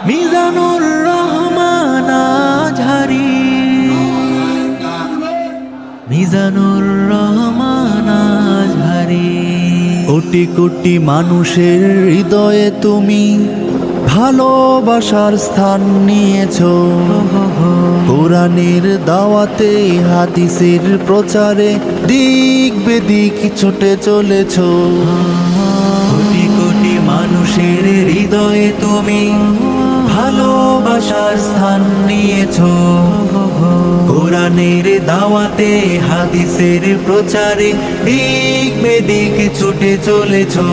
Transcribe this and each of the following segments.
মিজানুর রহমান আজহারি, মিজানুর রহমান আজহারি। কোটি কোটি মানুষের হৃদয়ে তুমি ভালোবাসার স্থান নিয়েছো। কোরআনের দাওয়াতে হাদিসের প্রচারে দিক বেদিক ছুটে চলেছো। কোটি কোটি মানুষের হৃদয়ে তুমি ভালোবাসার স্থান নিয়েছো। কোরআনের দাওয়াতে হাদিসের প্রচারে দিক বেদিক ছুটে চলেছো।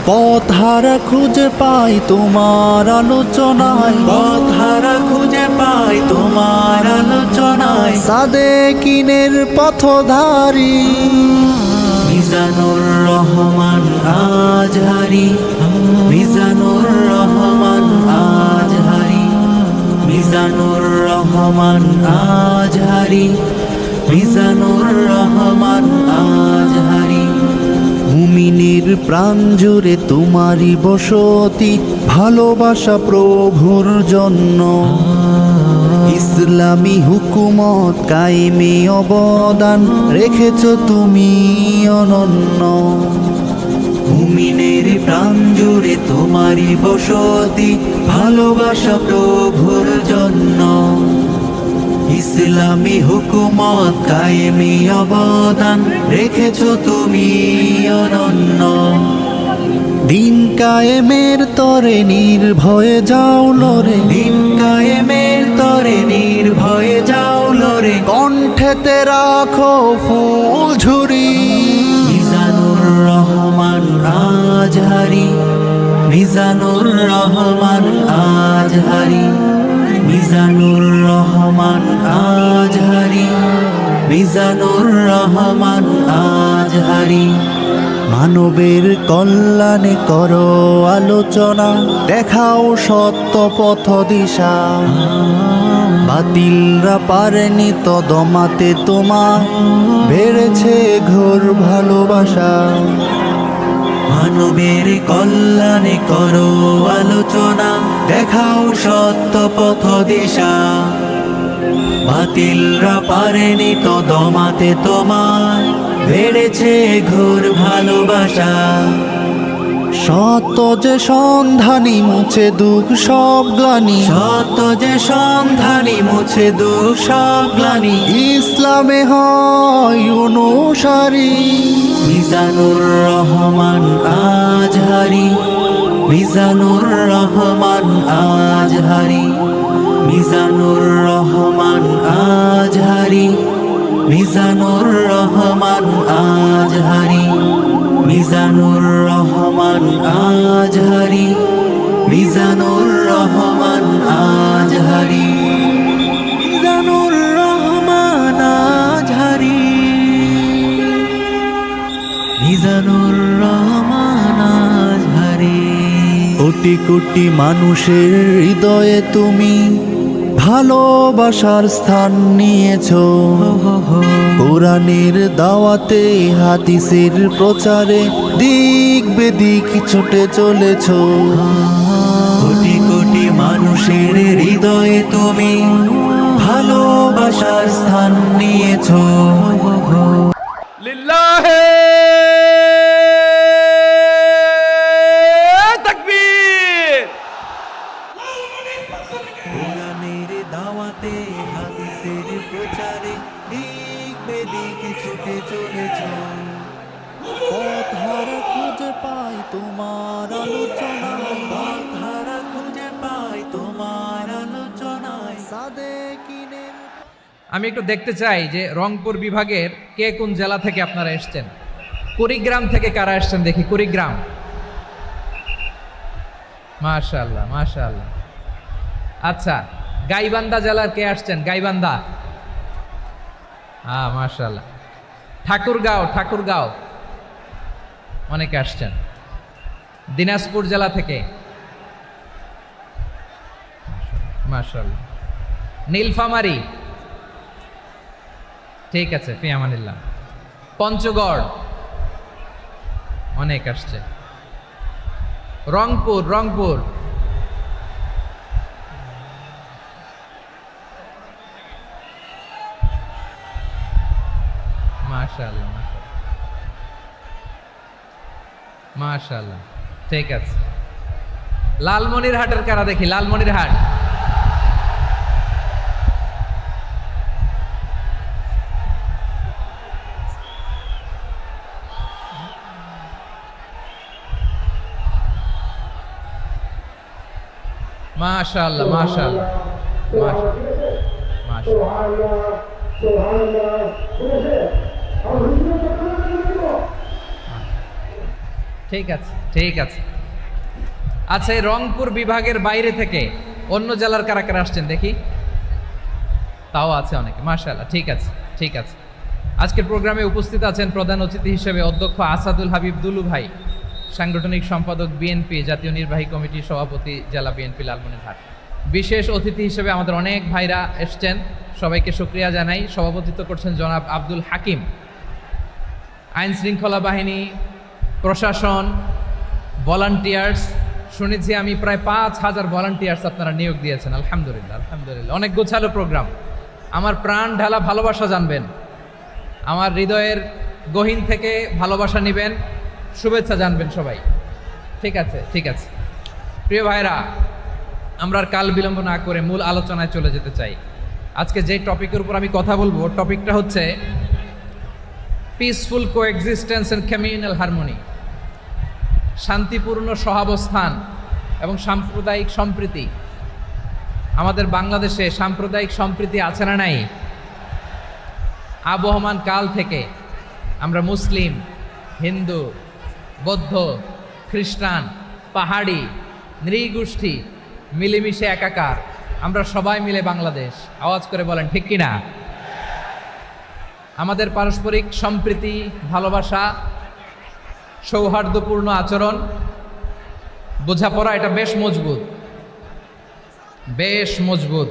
পথহারা খুঁজে পাই তোমার আলোচনায়, পথহারা খুঁজে পাই তোমার আলোচনায়। সাদেকিনের পথধারী মিজানুর রহমান আজহারি, মিজানুর রহমান আজহারি, মিজানুর রহমান আজহারি, মিজানুর রহমান আজহারি। মুমিনের প্রাণ জুড়ে তোমারই বসতি, ভালোবাসা প্রভুর জন্য। ইসলামী হুকুমত কায়েমে অবদান রেখেছ তুমি অনন্য। মুমিনের প্রাণ জুড়ে তোমারই বসতি, ভালোবাসা প্রভুর জন্য। ইসলামী হুকুমত কায়েমে অবদান রেখেছ তুমি অনন্য। দিন কায়েমের তরে নির্ভয়ে যাও লরে, দিন কায়েমের তরে নির্ভয়ে যাও লরে। কণ্ঠেতে রাখো ফুল ঝুরি মিজানুর রহমান আজহারি, মিজানুর রহমান আজহারি, মিজানুর রহমান আজহারি, মিজানুর রহমান আজহারি। মানবের কল্যাণে করো আলোচনা, দেখাও সত্য পথ দিশা। বাতিলরা পারেনি তো দমাতে তোমার, বেড়েছে ঘোর ভালোবাসা। মানবের কল্যাণে করো আলোচনা, দেখাও সত্য পথ দিশা। বাতিলরা পারেনি তো দমাতে তোমার, বেড়েছে ঘোর ভালোবাসা। সত্য যে সন্ধানী মুছে দুঃখ সব গ্লানি, সত্য যে সন্ধানী মুছে দুঃখ সব গ্লানি। ইসলামে হয় অনুসারী মিজানুর রহমান আজহারি, মিজানুর রহমান আজহারি, মিজানুর রহমান আজহারি, মিজানুর রহমান আজহারি, মিজানুর রহমান আজহারি, মিজানুর রহমান আজহারি, মিজানুর রহমান আজহারি, মিজানুর রহমান আজহারি। কোটি কোটি মানুষের হৃদয়ে তুমি ভালোবাসার স্থান নিয়েছো। কোরআনের দাওয়াতে হাদিসের প্রচারে দিক বেদিক ছুটে চলেছো। কোটি কোটি মানুষের হৃদয়ে তুমি ভালোবাসার স্থান নিয়েছো। লিল্লাহে তাকবীর। কোরআনের দাওয়াতে হাদিসের প্রচারে দিক বেদিক ছুটে চলেছো। পথহারা খুঁজে পাই তোমার আলোচনায়, পথহারা খুঁজে পাই তোমার আলোচনায়। সাদেকিনের আমি একটু দেখতে চাই যে রংপুর বিভাগের কে কোন জেলা থেকে আপনারা এসেছেন। কুড়িগ্রাম থেকে কারা এসেছেন দেখি। কুড়িগ্রাম, মাশাআল্লাহ মাশাআল্লাহ। আচ্ছা, গাইবান্ধা জেলার কে আসছেন? গাইবান্ধা, মাশাআল্লাহ। ঠাকুরগাঁও, ঠাকুরগাঁও অনেকে আসছেন। দিনাজপুর জেলা থেকে মাশাআল্লাহ। নীলফামারী, ঠিক আছে, ফি আমানিল্লাহ। পঞ্চগড় অনেক আসছে। রংপুর, রংপুর মাশাআল্লাহ, মাশাআল্লাহ। ঠিক আছে, লালমনিরহাটের কারা দেখি, লালমনিরহাট। মাশাআল্লাহ, মাশাআল্লাহ, ঠিক আছে, ঠিক আছে। আচ্ছা, এই রংপুর বিভাগের বাইরে থেকে অন্য জেলার কারা কারা আসছেন দেখি, তাও আছে অনেকে। মাশাআল্লাহ, ঠিক আছে, ঠিক আছে। আজকের প্রোগ্রামে উপস্থিত আছেন প্রধান অতিথি হিসেবে অধ্যক্ষ আসাদুল হাবিব দুলু ভাই, সাংগঠনিক সম্পাদক বিএনপি, জাতীয় নির্বাহী কমিটির সভাপতি, জেলা বিএনপি লালমনিরহাট। বিশেষ অতিথি হিসেবে আমাদের অনেক ভাইরা এসছেন, সবাইকে শুকরিয়া জানাই। সভাপতিত্ব করছেন জনাব আব্দুল হাকিম। আইন শৃঙ্খলা বাহিনী, প্রশাসন, ভলান্টিয়ার্স, শুনেছি আমি প্রায় 5,000 ভলান্টিয়ার্স আপনারা নিয়োগ দিয়েছেন। আলহামদুলিল্লাহ, আলহামদুলিল্লাহ। অনেক গোছালো প্রোগ্রাম। আমার প্রাণ ঢালা ভালোবাসা জানবেন, আমার হৃদয়ের গহীন থেকে ভালোবাসা নেবেন, শুভেচ্ছা জানবেন সবাই। ঠিক আছে, ঠিক আছে। প্রিয় ভাইরা, আমরা আর কাল বিলম্ব না করে মূল আলোচনায় চলে যেতে চাই। আজকে যে টপিকের উপর আমি কথা বলবো, টপিকটা হচ্ছে peaceful coexistence and communal harmony, শান্তিপূর্ণ সহাবস্থান এবং সাম্প্রদায়িক সম্প্রীতি। আমাদের বাংলাদেশে সাম্প্রদায়িক সম্প্রীতি আছে না নাই? আবহমান কাল থেকে আমরা মুসলিম, হিন্দু, বৌদ্ধ, খ্রিস্টান, পাহাড়ি, নৃগোষ্ঠী মিলেমিশে একাকার, আমরা সবাই মিলে বাংলাদেশ। আওয়াজ করে বলেন ঠিক কিনা? আমাদের পারস্পরিক সম্প্রীতি, ভালোবাসা, সৌহার্দ্যপূর্ণ আচরণ, বোঝাপড়া, এটা বেশ মজবুত, বেশ মজবুত।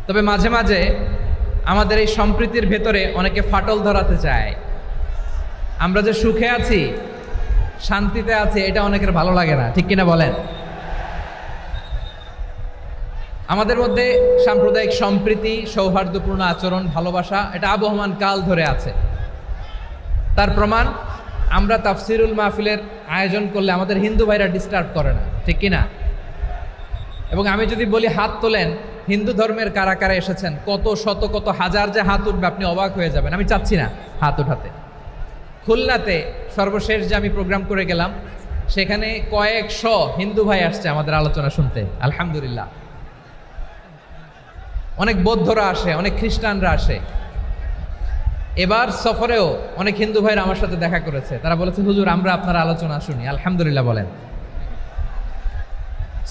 তবে মাঝে মাঝে আমাদের এই সম্প্রীতির ভেতরে অনেকে ফাটল ধরাতে চায়। আমরা যে সুখে আছি, শান্তিতে আছি, এটা অনেকের ভালো লাগে না, ঠিক কিনা বলেন? আমাদের মধ্যে সাম্প্রদায়িক সম্প্রীতি, সৌহার্দ্যপূর্ণ আচরণ, ভালোবাসা, এটা আবহমান কাল ধরে আছে। তার প্রমাণ, আমরা তাফসিরুল মাহফিলের আয়োজন করলে আমাদের হিন্দু ভাইরা ডিস্টার্ব করে না, ঠিক কিনা? এবং আমি যদি বলি হাত তোলেন, হিন্দু ধর্মের কারা কারা এসেছেন, কত শত কত হাজার যে হাত উঠবে, আপনি অবাক হয়ে যাবেন। আমি চাচ্ছি না হাত উঠাতে। খুলনাতে সর্বশেষ যে আমি প্রোগ্রাম করে গেলাম, সেখানে কয়েকশো হিন্দু ভাই আসছে আমাদের আলোচনা শুনতে, আলহামদুলিল্লাহ। অনেক বৌদ্ধরা আসে, অনেক খ্রিস্টানরা আসে। এবার সফরেও অনেক হিন্দু ভাইরা আমার সাথে দেখা করেছে। তারা বলেছে, হুজুর আমরা আপনার আলোচনা শুনি। আলহামদুলিল্লাহ বলেন।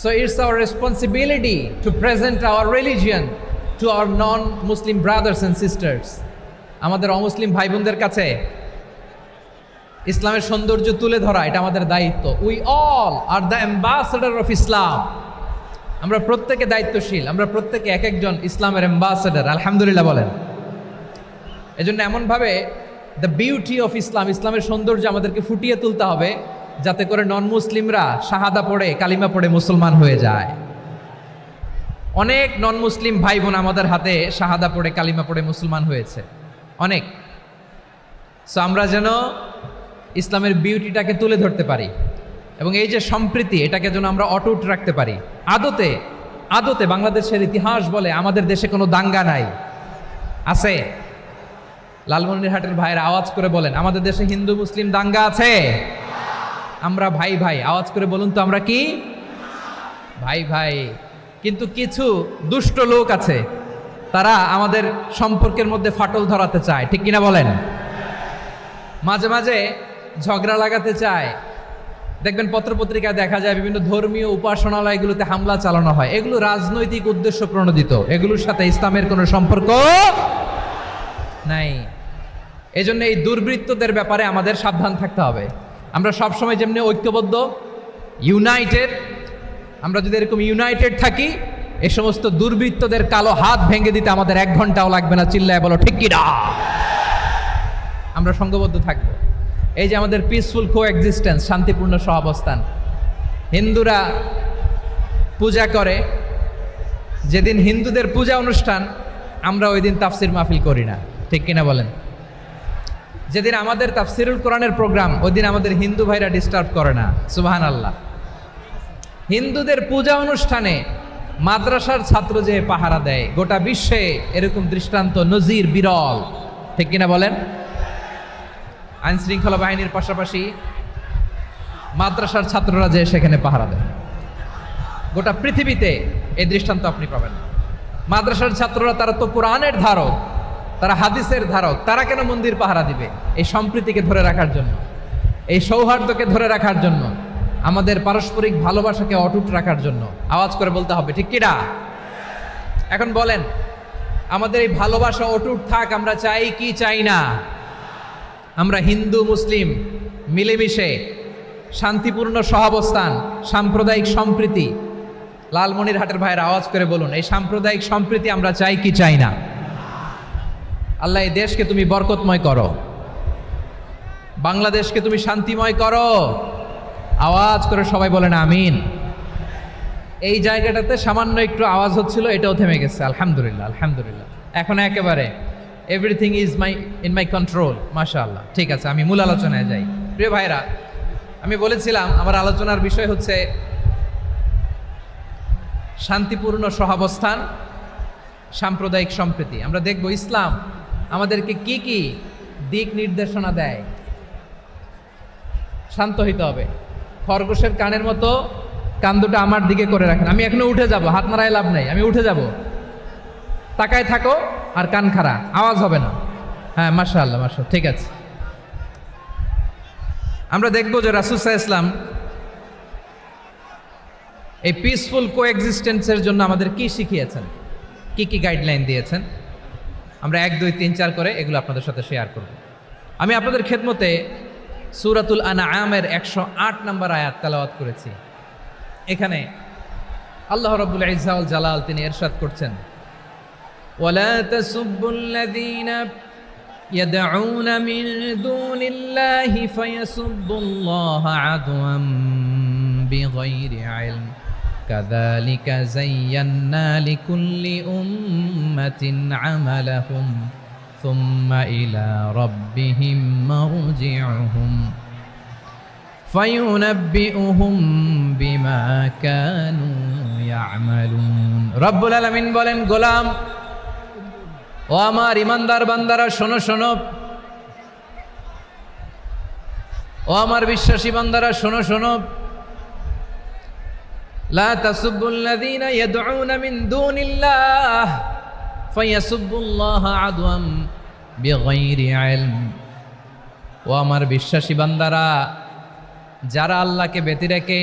So it's our responsibility to present our religion to our non-Muslim brothers and sisters. আমাদের অমুসলিম ভাই বোনদের কাছে ইসলামের সৌন্দর্য তুলে ধরা, এটা আমাদের দায়িত্ব। We all are the ambassador of Islam. আমরা প্রত্যেকে দায়িত্বশীল, আমরা প্রত্যেকে এক একজন ইসলামের অ্যাম্বাসেডর। আলহামদুলিল্লাহ বলেন। এজন্য এমনভাবে দ্য বিউটি অফ ইসলাম, ইসলামের সৌন্দর্য আমাদেরকে ফুটিয়ে তুলতে হবে, যাতে করে নন মুসলিমরা শাহাদা পড়ে, কালিমা পড়ে মুসলমান হয়ে যায়। অনেক নন মুসলিম ভাই বোন আমাদের হাতে শাহাদা পড়ে, কালিমা পড়ে মুসলমান হয়েছে, অনেক। সো আমরা যেন ইসলামের বিউটিটাকে তুলে ধরতে পারি, এবং এই যে সম্প্রীতি, এটাকে যেন আমরা অটুট রাখতে পারি। আদতে আদতে বাংলাদেশের ইতিহাস বলে আমাদের দেশে কোনো দাঙ্গা নাই, আছে? লালমনিরহাটের ভাইরা আওয়াজ করে বলেন, আমাদের দেশে হিন্দু মুসলিম দাঙ্গা আছে? আমরা ভাই ভাই, আওয়াজ করে বলুন তো, আমরা কি ভাই ভাই? কিন্তু কিছু দুষ্ট লোক আছে, তারা আমাদের সম্পর্কের মধ্যে ফাটল ধরাতে চায়, ঠিক কিনা বলেন? মাঝে মাঝে ঝগড়া লাগাতে চায়। দেখবেন পত্রপত্রিকায় দেখা যায় বিভিন্ন ধর্মীয় উপাসনালয়গুলোতে হামলা চালানো হয়। এগুলো রাজনৈতিক উদ্দেশ্য প্রণোদিত, এগুলোর সাথে ইসলামের কোনো সম্পর্ক নাই। এজন্য এই দুর্বৃত্তদের ব্যাপারে আমাদের সাবধান থাকতে হবে। আমরা সবসময় যেমনি ঐক্যবদ্ধ, ইউনাইটেড, আমরা যদি এরকম ইউনাইটেড থাকি, এই সমস্ত দুর্বৃত্তদের কালো হাত ভেঙে দিতে আমাদের 1 ঘন্টাও লাগবে না। চিল্লায় বলো ঠিক কিনা? আমরা সংঘবদ্ধ থাকবো। এই যে আমাদের পিসফুল কোএক্সিস্টেন্স, শান্তিপূর্ণ সহাবস্থান। হিন্দুরা পূজা করে, যেদিন হিন্দুদের পূজা অনুষ্ঠান, আমরা ওই দিন তাফসির মাহফিল করি না, ঠিক কিনা বলেন? যেদিন আমাদের তাফসিরুল কোরআনের প্রোগ্রাম, ওই দিন আমাদের হিন্দু ভাইরা ডিস্টার্ব করে না। সুবহানাল্লাহ। হিন্দুদের পূজা অনুষ্ঠানে মাদ্রাসার ছাত্র যে পাহারা দেয়, গোটা বিশ্বে এরকম দৃষ্টান্ত নজির বিরল, ঠিক কিনা বলেন? আইন শৃঙ্খলা বাহিনীর পাশাপাশি মাদ্রাসার ছাত্ররা যে সেখানে পাহারা দেয়, গোটা পৃথিবীতে এই দৃষ্টান্ত আপনি পাবেন না। মাদ্রাসার ছাত্ররা তারা তো কোরআনের ধারক, তারা হাদিসের ধারক, তারা কেন মন্দির পাহারা দিবে? এই সম্প্রীতিকে ধরে রাখার জন্য, এই সৌহার্দ্যকে ধরে রাখার জন্য, আমাদের পারস্পরিক ভালোবাসাকে অটুট রাখার জন্য। আওয়াজ করে বলতে হবে, ঠিক কিনা? এখন বলেন, আমাদের এই ভালোবাসা অটুট থাক, আমরা চাই কি চাই না? আমরা হিন্দু মুসলিম মিলেমিশে শান্তিপূর্ণ সহাবস্থান, সাম্প্রদায়িক সম্প্রীতি, লালমনিরহাটের ভাইয়ের আওয়াজ করে বলুন, এই সাম্প্রদায়িক সম্প্রীতি আমরা চাই কি চাই না? আল্লাহ এই দেশকে তুমি বরকতময় করো, বাংলাদেশকে তুমি শান্তিময় করো। আওয়াজ করে সবাই বলেন আমিন। এই জায়গাটাতে সামান্য একটু আওয়াজ হচ্ছিল, এটাও থেমে গেছে। আলহামদুলিল্লাহ, আলহামদুলিল্লাহ। এখন একেবারে everything is in my control. মাশাআল্লাহ। ঠিক আছে, আমি মূল আলোচনায় যাই। প্রিয় ভাইরা, আমি বলেছিলাম আমার আলোচনার বিষয় হচ্ছে শান্তিপূর্ণ সহাবস্থান, সাম্প্রদায়িক সম্প্রীতি। আমরা দেখব ইসলাম আমাদেরকে কি কি দিক নির্দেশনা দেয়। শান্ত হইতে হবে। খরগোশের কানের মতো কান দুটো আমার দিকে করে রাখেন। আমি এখনো উঠে যাব, হাত নাড়ায় লাভ নাই, আমি উঠে যাব। তাকায় থাকো আর কান খাড়া, আওয়াজ হবে না। হ্যাঁ, মাশাআল্লাহ, মাশাআল্লাহ, ঠিক আছে। আমরা দেখব যে রাসূল সাল্লাল্লাহু আলাইহি ওয়াসাল্লাম এই পিসফুল কোএক্সিস্টেন্সের জন্য আমাদের কি শিখিয়েছেন, কি কি গাইডলাইন দিয়েছেন। আমরা 1, 2, 3, 4 করে এগুলো আপনাদের সাথে শেয়ার করব। আমি আপনাদের খেদমতে সূরাতুল আনআমের 108 নম্বর আয়াত তেলাওয়াত করেছি। এখানে আল্লাহ রাব্বুল ইজ্জা ওয়াল জালাল তিনি ইরশাদ করছেন, ওয়ালা তাসুব্বুল্লাযীনা ইয়াদউনা মিন দুনিল্লাহি ফায়াসুব্বুল্লাহা আদওয়াম বিগাইরি ইলম কাযালিকা যায়্যান্না লিকুল্লি উম্মাতিন আমালাহুম সুম্মা ইলা রাব্বিহিম মারজিউহুম ফায়ুনাব্বিউহুম বিমা কানু ইয়ামালুন। রব্বুল আলামিন বলেন, গোলাম ও আমার ইমানদার বান্দারা, শোনো শোনো। ও আমার বিশ্বাসী বান্দারা, শোনো শোনো। লা তাসুব্বুল্লাযীনা ইয়াদউনা মিন দুনিল্লাহ ফায়াসুব্বুল্লাহা আদওয়াম বিগাইরি ইলম। ও আমার বিশ্বাসী বান্দারা, যারা আল্লাহকে ব্যতি রেখে,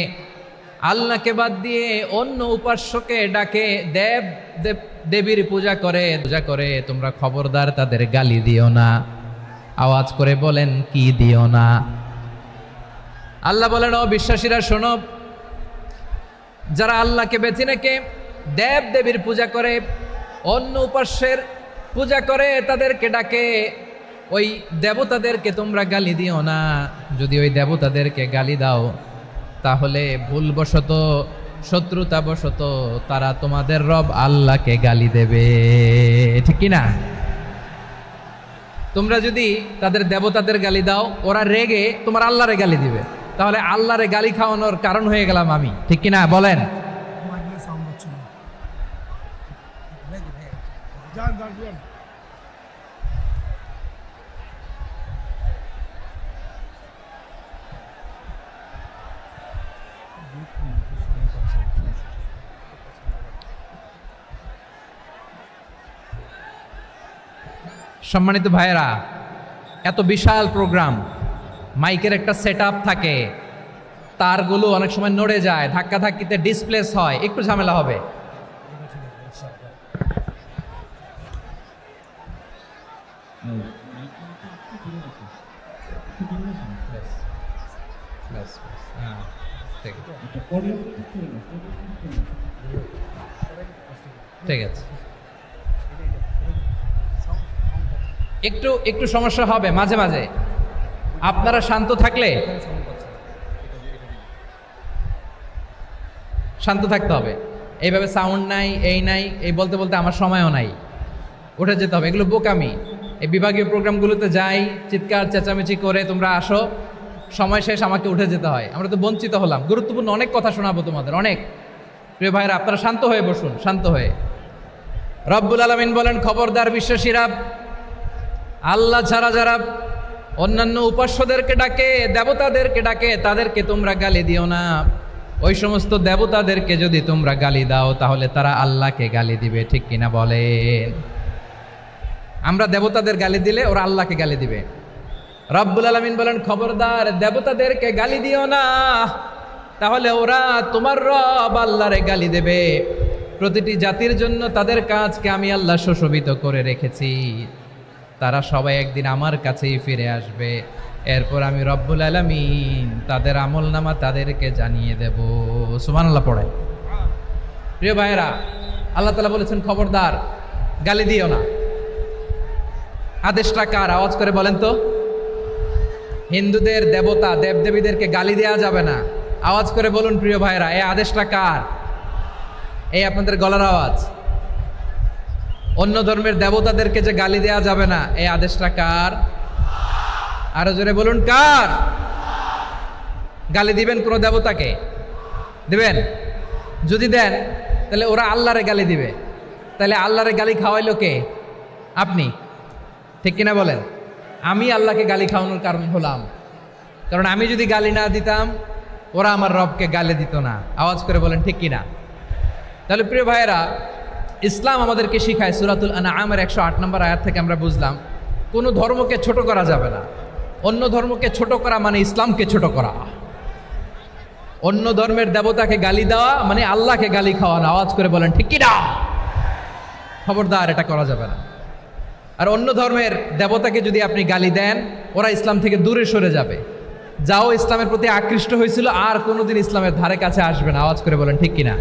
আল্লাহকে বাদ দিয়ে অন্য উপাস্যকে ডাকে, দেবীর পূজা করে, তোমরা খবরদার তাদের গালি দিও না। আওয়াজ করে বলেন, কি দিও না? আল্লাহ বলেন, ও বিশ্বাসীরা শোনো, যারা আল্লাহকে বেছে রেখে দেবীর পূজা করে, অন্য উপাস্যের পূজা করে, তাদেরকে ডাকে, ওই দেবতাদেরকে তোমরা গালি দিও না। যদি ওই দেবতাদেরকে গালি দাও, তাহলে ভুলবশত, শত্রুতাবশত তারা তোমাদের রব আল্লাহকে গালি দেবে, ঠিক কি না? তোমরা যদি তাদের দেবতাদের গালি দাও, ওরা রেগে তোমার আল্লাহরে গালি দিবে, তাহলে আল্লাহরে গালি খাওয়ানোর কারণ হয়ে গেলাম আমি, ঠিক কি না? বলেন। সম্মানিত ভাইয়েরা, এত বিশাল প্রোগ্রাম, মাইকের একটা সেটআপ থাকে, তারগুলো অনেক সময় নড়ে যায়, ধাক্কা ধাক্কিতে ডিসপ্লেস হয়, একটু ঝামেলা হবে। ঠিক আছে, একটু সমস্যা হবে মাঝে মাঝে। আপনারা শান্ত থাকলে, শান্ত থাকতে হবে। এইভাবে সাউন্ড নাই, এই নাই, এই বলতে বলতে আমার সময়ও নাই, উঠে যেতে হবে, এগুলো বোকামি। এই বিভাগীয় প্রোগ্রামগুলোতে যাই, চিৎকার চেঁচামেচি করে তোমরা আসো, সময় শেষ আমাকে উঠে যেতে হয়। আমরা তো বঞ্চিত হলাম। গুরুত্বপূর্ণ অনেক কথা শোনাবো তোমাদের, অনেক। প্রিয় ভাইরা, আপনারা শান্ত হয়ে বসুন, শান্ত হয়ে। রব্বুল আলামিন বলেন, খবরদার বিশ্বাসীরা, আল্লাহ ছাড়া যারা অন্যান্য উপাস্যদেরকে ডাকে, দেবতাদেরকে ডাকে, তাদেরকে তোমরা গালি দিও না। ওই সমস্ত দেবতাদেরকে যদি তোমরা গালি দাও তাহলে তারা আল্লাহকে গালি দিবে, ঠিক কিনা বলেন? আমরা দেবতাদের গালি দিলে ওরা আল্লাহকে গালি দিবে। রব্বুল আলামিন বলেন, খবরদার দেবতাদেরকে গালি দিও না, তাহলে ওরা তোমার রব আল্লাহরে গালি দেবে। প্রতিটি জাতির জন্য তাদের কাজকে আমি আল্লাহ সুশোভিত করে রেখেছি, তারা সবাই একদিন আমার কাছেই ফিরে আসবে। এরপর আমি রব্বুল আলামিন তাদের আমলনামা তাদেরকে জানিয়ে দেব। সুবহানাল্লাহ পড়ে। প্রিয় ভাইয়েরা, আল্লাহ তাআলা বলেছেন খবরদার গালি দিও না। আদেশটা কার? আওয়াজ করে বলেন তো। হিন্দুদের দেবতা দেবদেবীদেরকে গালি দেওয়া যাবে না। আওয়াজ করে বলুন প্রিয় ভাইয়েরা, এই আদেশটা কার? এই আপনাদের গলার আওয়াজ। অন্য ধর্মের দেবতাদেরকে যে গালি দেওয়া যাবে না, এই আদেশটা কার? আরো জোরে বলুন, কার? গালি দিবেন কোন দেবতাকে? দিবেন? যদি দেন তাহলে ওরা আল্লাহরে গালি দিবে। তাহলে আল্লাহরে গালি খাওয়াইলো কে? আপনি, ঠিক কিনা বলেন? আমি আল্লাহকে গালি খাওয়ানোর কারণ হলাম, কারণ আমি যদি গালি না দিতাম ওরা আমার রবকে গালি দিত না। আওয়াজ করে বলেন ঠিক কিনা? তাহলে প্রিয় ভাইয়েরা, ইসলাম আমাদেরকে শিখায়, সূরাতুল আনআমের 108 নম্বর আয়াত থেকে আমরা বুঝলাম কোনো ধর্মকে ছোট করা যাবে না। অন্য ধর্মকে ছোট করা মানে ইসলামকে ছোট করা। অন্য ধর্মের দেবতাকে গালি দেওয়া মানে আল্লাহকে গালি খাওয়ানো। আওয়াজ করে বলেন ঠিক কিনা? খবরদার, এটা করা যাবে না। আর অন্য ধর্মের দেবতাকে যদি আপনি গালি দেন, ওরা ইসলাম থেকে দূরে সরে যাবে। যাও ইসলামের প্রতি আকৃষ্ট হয়েছিল আর কোনোদিন ইসলামের ধারে কাছে আসবে না। আওয়াজ করে বলেন ঠিক কিনা?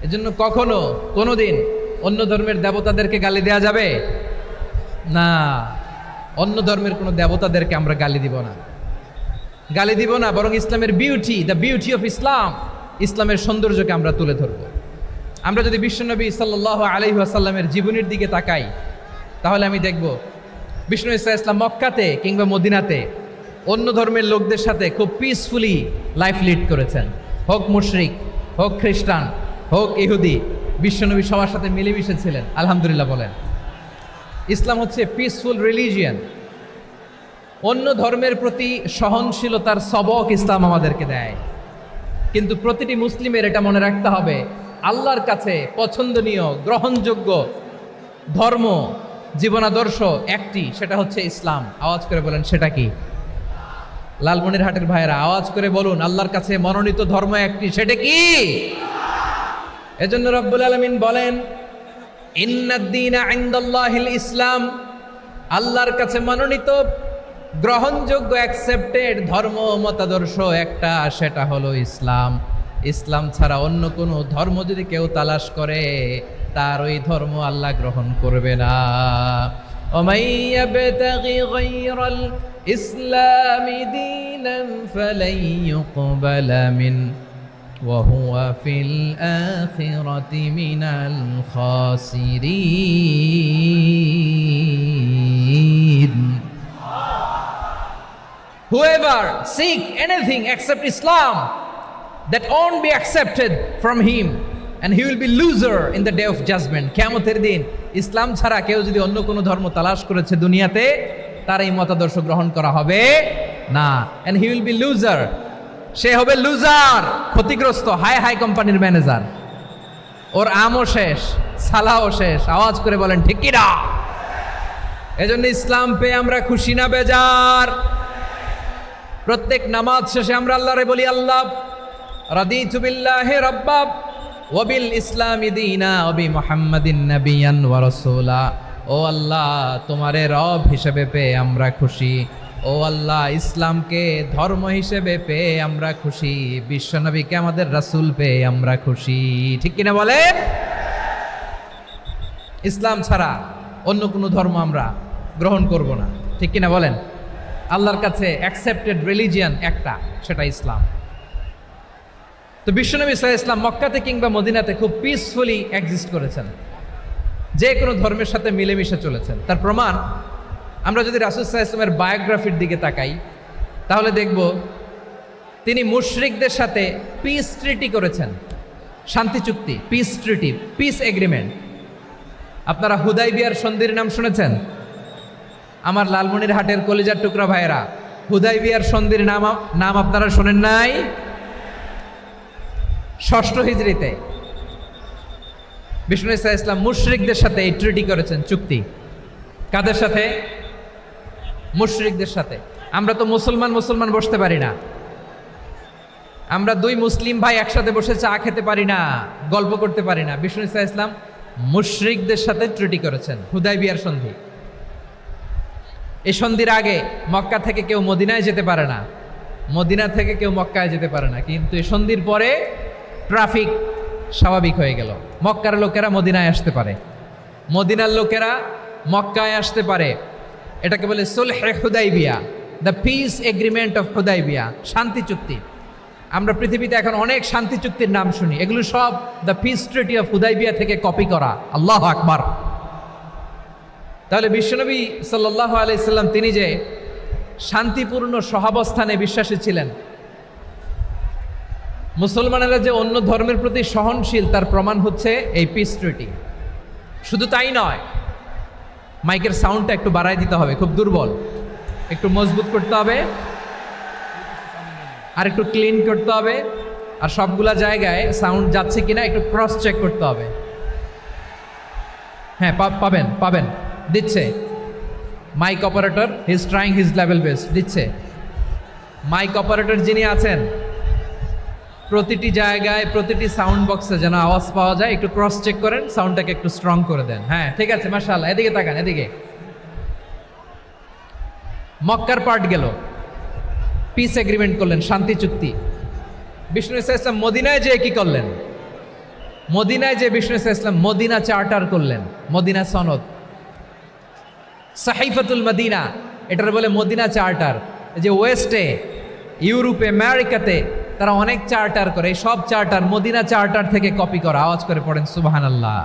এজন্য কখনো কোনোদিন অন্য ধর্মের দেবতাদেরকে গালি দেওয়া যাবে না। অন্য ধর্মের কোনো দেবতাদেরকে আমরা গালি দিব না, গালি দিব না, বরং ইসলামের beauty, the beauty of Islam, ইসলামের সৌন্দর্যকে আমরা তুলে ধরব। আমরা যদি বিশ্বনবী সাল্লাল্লাহু আলাইহি ওয়াসাল্লামের জীবনের দিকে তাকাই তাহলে আমি দেখব বিষ্ণু ইসলাম মক্কাতে কিংবা মদিনাতে অন্য ধর্মের লোকদের সাথে খুব পিসফুলি লাইফ লিড করেছেন। হোক মুশরিক, হোক খ্রিস্টান, হোক ইহুদি, বিশ্বনবী সবার সাথে মিলেমিশে ছিলেন। আলহামদুলিল্লাহ বলেন। ইসলাম হচ্ছে পিসফুল রিলিজিয়ান। অন্য ধর্মের প্রতি সহনশীলতার সবক ইসলাম আমাদেরকে দেয়। কিন্তু প্রতিটি মুসলিমের এটা মনে রাখতে হবে, আল্লাহর কাছে পছন্দনীয় গ্রহণযোগ্য ধর্ম জীবনাদর্শ একটি, সেটা হচ্ছে ইসলাম। আওয়াজ করে বলেন সেটা কি? লালমনিরহাটের ভাইয়েরা আওয়াজ করে বলুন, আল্লাহর কাছে মনোনীত ধর্ম একটি, সেটা কি? এজন্য রব্বুল আলামিন বলেন, ইন্নাদ-দীনা ইনদাল্লাহিল ইসলাম, আল্লাহর কাছে মনোনীত গ্রহণযোগ্য অ্যাকসেপ্টেড ধর্ম মতাদর্শ একটা, সেটা হলো ইসলাম। ইসলাম ছাড়া অন্য কোনো ধর্ম যদি কেউ তালাশ করে তার ওই ধর্ম আল্লাহ গ্রহণ করবে না। ওমাই ইয়াবতাগি গায়রাল ইসলামি দীনান ফালাই ইউকবালা মিন ওয়া হুয়া ফিল আখিরাতি মিনাল খাসিরিন। Whoever seek anything except Islam, that won't be accepted from him, and he will be loser in the day of judgment. কিয়ামতের দিন ইসলাম ছাড়া কেউ যদি অন্য কোনো ধর্ম তালাশ করেছে দুনিয়াতে, তার এই মতাদর্শ গ্রহণ করা হবে না। and he will be loser, সে হবে লুজার, ক্ষতিগ্রস্ত। হাই হাই কোম্পানির ম্যানেজার, ওর আমও শেষ, সালাও শেষ। আওয়াজ করে বলেন ঠিক কি না? এজন্য ইসলাম পেয়ে আমরা খুশি না বেজার? প্রত্যেক নামাজ শেষে আমরা আল্লাহরে বলি, আল্লাহ রাদিতু বিল্লাহি রাব্বা ওয়া বিল ইসলামি দীনা ওয়া বি মুহাম্মাদিন নাবিয়ান ওয়া রাসূলা। ও আল্লাহ, তোমারে রব হিসেবে পেয়ে আমরা খুশি। ও আল্লাহ, ইসলামকে ধর্ম হিসেবে পেয়ে আমরা খুশি। বিশ্বনবীকে আমাদের রাসূল পেয়ে আমরা খুশি। ঠিক কিনা বলেন? ইসলাম ছাড়া অন্য কোনো ধর্ম আমরা গ্রহণ করব না। ঠিক কিনা বলেন? আল্লাহর কাছে অ্যাকসেপ্টেড রিলিজিয়ান একটা, সেটা ইসলাম। তো বিশ্বনবী সাল্লাল্লাহু আলাইহি ওয়াসাল্লাম মক্কাতে কিংবা মদিনাতে খুব পিসফুলি এক্সিস্ট করেছেন। যে কোনো ধর্মের সাথে মিলেমিশে চলেছেন। তার প্রমাণ আমরা যদি রাসূল সাল্লাল্লাহু আলাইহি ওয়াসাল্লামের বায়োগ্রাফির দিকে তাকাই তাহলে দেখব তিনি মুশরিকদের সাথে পিস ট্রিটি করেছেন, শান্তি চুক্তি, পিস ট্রিটি, পিস এগ্রিমেন্ট। আপনারা হুদাইবিয়ার সন্ধির নাম শুনেছেন? আমার লালমনিরহাটের কলিজার টুকরা ভাইয়েরা, হুদাইবিয়ার সন্ধির নাম আপনারা শোনেন নাই? 6ষ্ঠ হিজরিতে বিষ্ণু ঈসা ইসলাম মুশরিকদের সাথে এই ট্রিটি করেছেন, চুক্তি। কাদের সাথে? মুশরিকদের সাথে। আমরা তো মুসলমান বসতে পারি না, আমরা দুই মুসলিম ভাই একসাথে বসে চা খেতে পারি না, গল্প করতে পারি না। বিষ্ণু ঈসা ইসলাম মুশরিকদের সাথে ট্রিটি করেছেন, হুদাইবিয়ার সন্ধি। এই সন্ধির আগে মক্কা থেকে কেউ মদিনায় যেতে পারে না, মদিনা থেকে কেউ মক্কায় যেতে পারে না, কিন্তু এই সন্ধির পরে ট্রাফিক স্বাভাবিক হয়ে গেল। মক্কার লোকেরা মদিনায় আসতে পারে, মদিনার লোকেরা মক্কায় আসতে পারে। এটাকে বলে সুলহে Hudaibiya, the peace agreement of Hudaibiya, শান্তি চুক্তি। আমরা পৃথিবীতে এখন অনেক শান্তি চুক্তির নাম শুনি, এগুলো সব the piece treaty of Hudaibiya থেকে কপি করা। আল্লাহু আকবার। তাহলে বিশ্বনবী সাল্লাল্লাহু আলাইহি সাল্লাম তিনি যে শান্তিপূর্ণ সহাবস্থানে বিশ্বাসী ছিলেন, মুসলমানেরা যে অন্য ধর্মের প্রতি সহনশীল তার প্রমাণ হচ্ছে এই পিস ট্রিটি। শুধু তাই নয়, মাইকের সাউন্ডটা একটু বাড়ায় দিতে হবে, খুব দুর্বল, একটু মজবুত করতে হবে, আর একটু ক্লিন করতে হবে, আর সবগুলা জায়গায় সাউন্ড যাচ্ছে কিনা একটু ক্রস চেক করতে হবে। হ্যাঁ, পাবেন দিচ্ছে mic operator, he is trying his level best, দিচ্ছে। মাইক অপারেটর যিনি আছেন প্রতিটি জায়গায় প্রতিটি সাউন্ড বক্সে যেন আওয়াজ পাওয়া যায়, একটু ক্রস চেক করেন, সাউন্ডটাকে একটু স্ট্রং করে দেন। হ্যাঁ, ঠিক আছে, মাশাআল্লাহ। এদিকে তাকান, এদিকে। মক্কার পার্ট গেল, পিস এগ্রিমেন্ট করলেন, শান্তি চুক্তি। বিষ্ণু ঈসা ইসলাম মদিনায় যে কি করলেন? মদিনায় যে বিষ্ণু ঈসা ইসলাম মদিনা চার্টার করলেন, মদিনা সনদ, সাহিফাতুল মদিনা, এটার বলে মদিনা চার্টার। যে ওয়েস্টে, ইউরোপে, আমেরিকাতে তারা অনেক চার্টার করে, এই সব চার্টার মদিনা চার্টার থেকে কপি করা। আওয়াজ করে পড়েন সুবহানাল্লাহ।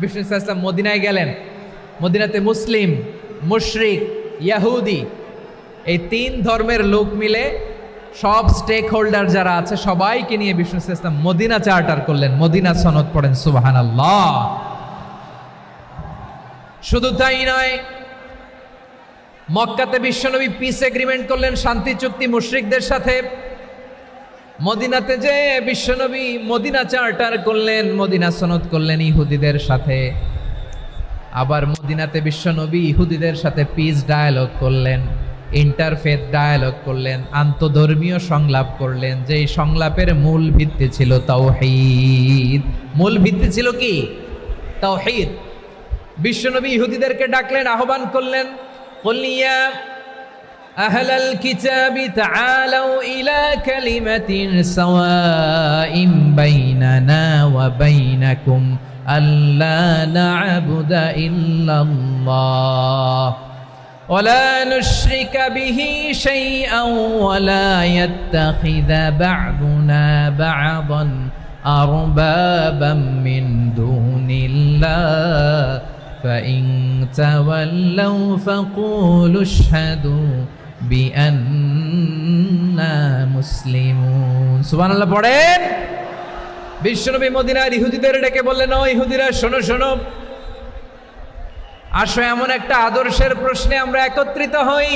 বিষ্ণু ঈসা ইসলাম মদিনায় গেলেন, মদিনাতে মুসলিম, মুশরিক, ইয়াহুদি, এই 3 ধর্মের লোক মিলে সব স্টেক হোল্ডার যারা আছে সবাইকে নিয়ে বিষ্ণু ঈসা ইসলাম মদিনা চার্টার করলেন, মদিনা সনদ, পড়েন সুবহানাল্লাহ। শুধু তাই নয়, মক্কাতে বিশ্বনবী পিস এগ্রিমেন্ট করলেন, শান্তি চুক্তি মুশরিকদের সাথে। মদিনাতে যে বিশ্বনবী মদিনা চার্টার করলেন, মদিনা সনদ করলেন ইহুদিদের সাথে। আবার মদিনাতে বিশ্বনবী ইহুদিদের সাথে পিস ডায়ালগ করলেন, ইন্টারফেথ ডায়ালগ করলেন, আন্তধর্মীয় সংলাপ করলেন, যেই সংলাপের মূল ভিত্তি ছিল তাওহীদ। মূল ভিত্তি ছিল কি? তাওহীদ। বিশ্বনবী ইহুদিদেরকে ডাকলেন, আহ্বান করলেন, কুল ইয়া আহলাল কিতাবি তাআলাউ ইলা কালিমাতিন সাওয়াইন বাইনানা ওয়া বাইনাকুম আল্লা না'বুদা ইল্লাল্লাহ ওয়া লা নুশরিকা বিহি শাইআন ওয়া লা ইয়াত্তাখিযা বা'দুনা বা'দান আরবাবাম মিন দুনিল্লাহ فإن تولوا فقولوا اشهدوا بأننا مسلمون সুবহানাল্লাহ পড়েন। বিশ্বনবী মদিনার ইহুদিদের ডেকে বললেন, ও ইহুদিরা, শোনো শোনো, আসো এমন একটা আদর্শের প্রশ্নে আমরা একত্রিত হই,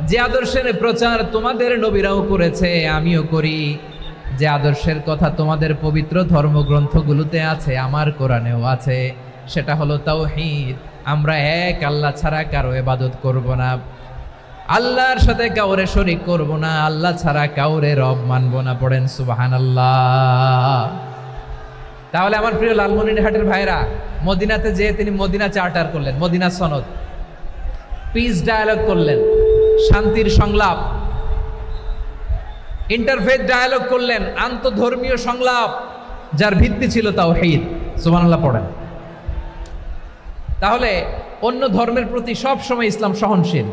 যে আদর্শের প্রচার তোমাদের নবীরাও করেছে, আমিও করি, যে আদর্শের কথা তোমাদের পবিত্র ধর্মগ্রন্থগুলোতে আছে, আমার কোরআনেও আছে, সেটা হলো তাওহীদ। আমরা এক আল্লাহ ছাড়া কারো ইবাদত করব না, আল্লাহর সাথে কাউরে শরীক করব না, আল্লাহ ছাড়া কাউরে রব মানব না। পড়েন সুবহানাল্লাহ। তাহলে আমার প্রিয় লালমনিরহাটের ভাইরা, মদিনাতে যে তিনি মদিনা চার্টার করলেন, মদিনা সনদ, পিস ডায়ালগ করলেন, শান্তির সংলাপ, ইন্টারফেথ ডায়ালগ করলেন, আন্তধর্মীয় সংলাপ, যার ভিত্তি ছিল তাওহীদ। সুবহানাল্লাহ পড়েন। তাহলে অন্য ধর্মের প্রতি সব সময় ইসলাম সহনশীল,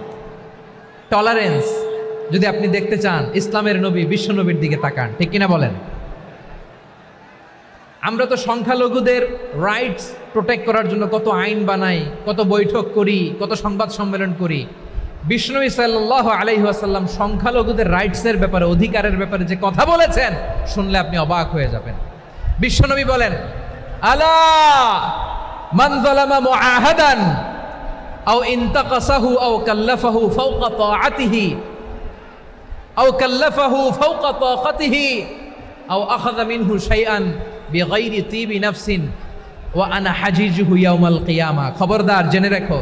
টলারেন্স। যদি আপনি দেখতে চান ইসলামের নবী বিশ্ব নবীর দিকে তাকান, ঠিক কিনা বলেন? আমরা তো সংখ্যালঘুদের রাইটস প্রোটেক্ট করার জন্য কত আইন বানাই, কত বৈঠক করি, কত সংবাদ সম্মেলন করি। বিষ্ণু সাল্লাল্লাহু আলাইহি ওয়াসাল্লাম সংখ্যালঘুদের রাইটসের ব্যাপারে, অধিকারের ব্যাপারে যে কথা বলেছেন, শুনলে আপনি অবাক হয়ে যাবেন। বিশ্বনবী বলেন, আলা মান যালামা মুআহাদান আও ইনতাকাসাহু আও কাল্লাফাহু ফাওকা তাআতিহি আও কাল্লাফাহু ফাওকা তাকাতিহি আও আখাযা মিনহু শাইআন বিগাইরি তিবি নাফসিন ওয়া আনা হাজিজুহু ইয়াউমাল কিয়ামা। খবরদার, জেনে রাখো,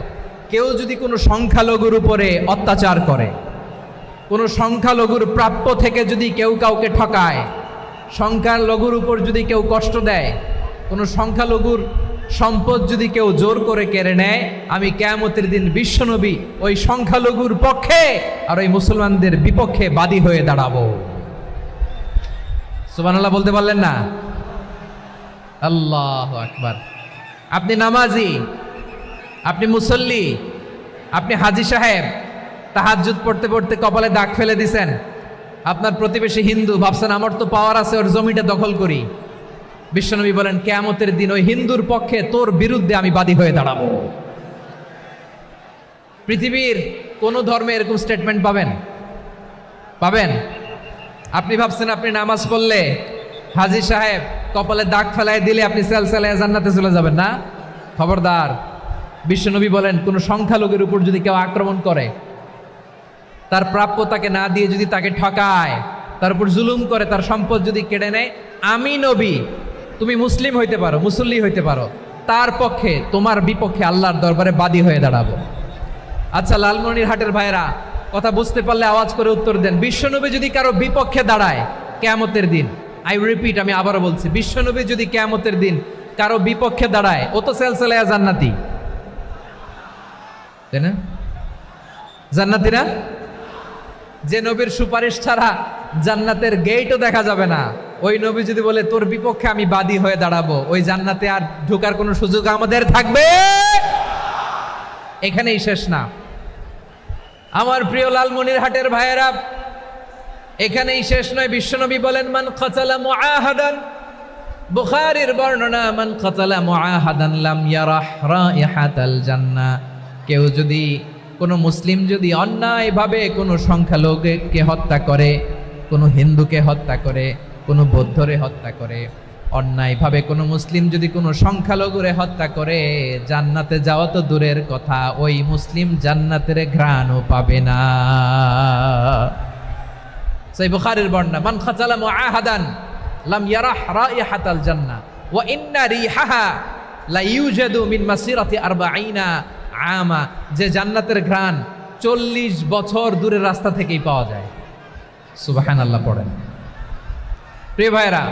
কেউ যদি কোনো সংখ্যালঘুর উপরে অত্যাচার করে, কোনো সংখ্যালঘুর প্রাপ্য থেকে যদি কেউ কাউকে ঠকায়, সংখ্যালঘুর উপর যদি কেউ কষ্ট দেয়, কোনো সংখ্যালঘুর সম্পদ যদি কেউ জোর করে কেড়ে নেয়, আমি কিয়ামতের দিন বিশ্বনবী ওই সংখ্যালঘুর পক্ষে আর ওই মুসলমানদের বিপক্ষে বাদী হয়ে দাঁড়াবো। সুবহানাল্লাহ বলতে পারলেন না? আল্লাহু আকবার। আপনি নামাজি, আপনি মুসল্লি, আপনি হাজী সাহেব, তাহাজ্জুদ পড়তে পড়তে কপালে দাগ ফেলে দিছেন, আপনার প্রতিবেশী হিন্দু, ভাবছেন আমার তো পাওয়ার আছে, ওর জমিটা দখল করি। বিশ্বনবী বলেন, কিয়ামতের দিন ওই হিন্দুর পক্ষে তোর বিরুদ্ধে আমি বাদী হয়ে দাঁড়াবো। পৃথিবীর কোন ধর্মে এরকম স্টেটমেন্ট পাবেন? পাবেন? আপনি ভাবছেন আপনি নামাজ পড়লে হাজী সাহেব কপালে দাগ ফেলায় দিলে আপনি সেলসেলায় জান্নাতে চলে যাবেন না? খবরদার। বিশ্বনবী বলেন, কোন সংখ্যালঘুর উপর যদি কেউ আক্রমণ করে, তার প্রাপ্য তাকে না দিয়ে যদি তাকে ঠকায়, তার উপর জুলুম করে, তার সম্পদ যদি কেড়ে নেয়, আমি নবী, তুমি মুসলিম হইতে পারো, মুসল্লি হইতে পারো, তার পক্ষে, তোমার বিপক্ষে আল্লাহর দরবারে বাদী হয়ে দাঁড়াবো। আচ্ছা লালমনিরহাটের ভাইরা, কথা বুঝতে পারলে আওয়াজ করে উত্তর দেন। বিশ্বনবী যদি কারো বিপক্ষে দাঁড়ায় কিয়ামতের দিন, আই রিপিট, আমি আবারও বলছি, বিশ্বনবী যদি কিয়ামতের দিন কারো বিপক্ষে দাঁড়ায়, ও তো সেলসেলায়া জান্নাতি, তাই না? জান্নাতি না? যে নবীর সুপারিশ ছাড়া জান্নাতের গেটও দেখা যাবে না, ওই নবী যদি বলে তোর বিপক্ষে আমি বাদী হয়ে দাঁড়াবো, ওই জান্নাতে আর ঢোকার কোনো সুযোগ আমাদের থাকবে? এখানেই শেষ না আমার প্রিয় লালমনিরহাটের ভাইয়েরা, এখানেই শেষ নয়। বিশ্বনবী বলেন, মান কাতালা মুআহাদান, বুখারীর বর্ণনা, মান কাতালা মুআহাদান লাম ইয়ারাহ রাইহাতাল জান্নাহ। কেউ যদি, কোনো মুসলিম যদি অন্যায়ভাবে কোনো সংখ্যালঘুকে হত্যা করে, কোনো হিন্দুকে হত্যা করে, কোনো বৌদ্ধরে হত্যা করে, অন্যায়ভাবে কোনো মুসলিম যদি কোনো সংখ্যালঘুরে হত্যা করে, জান্নাতে যাওয়া তো দূরের কথা, ওই মুসলিম জান্নাতের ঘ্রাণও পাবে না। সেই বুখারীর বর্ণনা, মান কাতালা মুআহাদান লাম ইয়ারাহ রাইহাতাল জান্নাহ ওয়া ইন্না রিহাহা লা ইউজাদু মিন মাসিরাতি 40 আমা। যে জান্নাতের ঘ্রাণ 40 বছর দূরের রাস্তা থেকেই পাওয়া যায়। সুবহানাল্লাহ পড়েন। প্রিয় ভাইরা,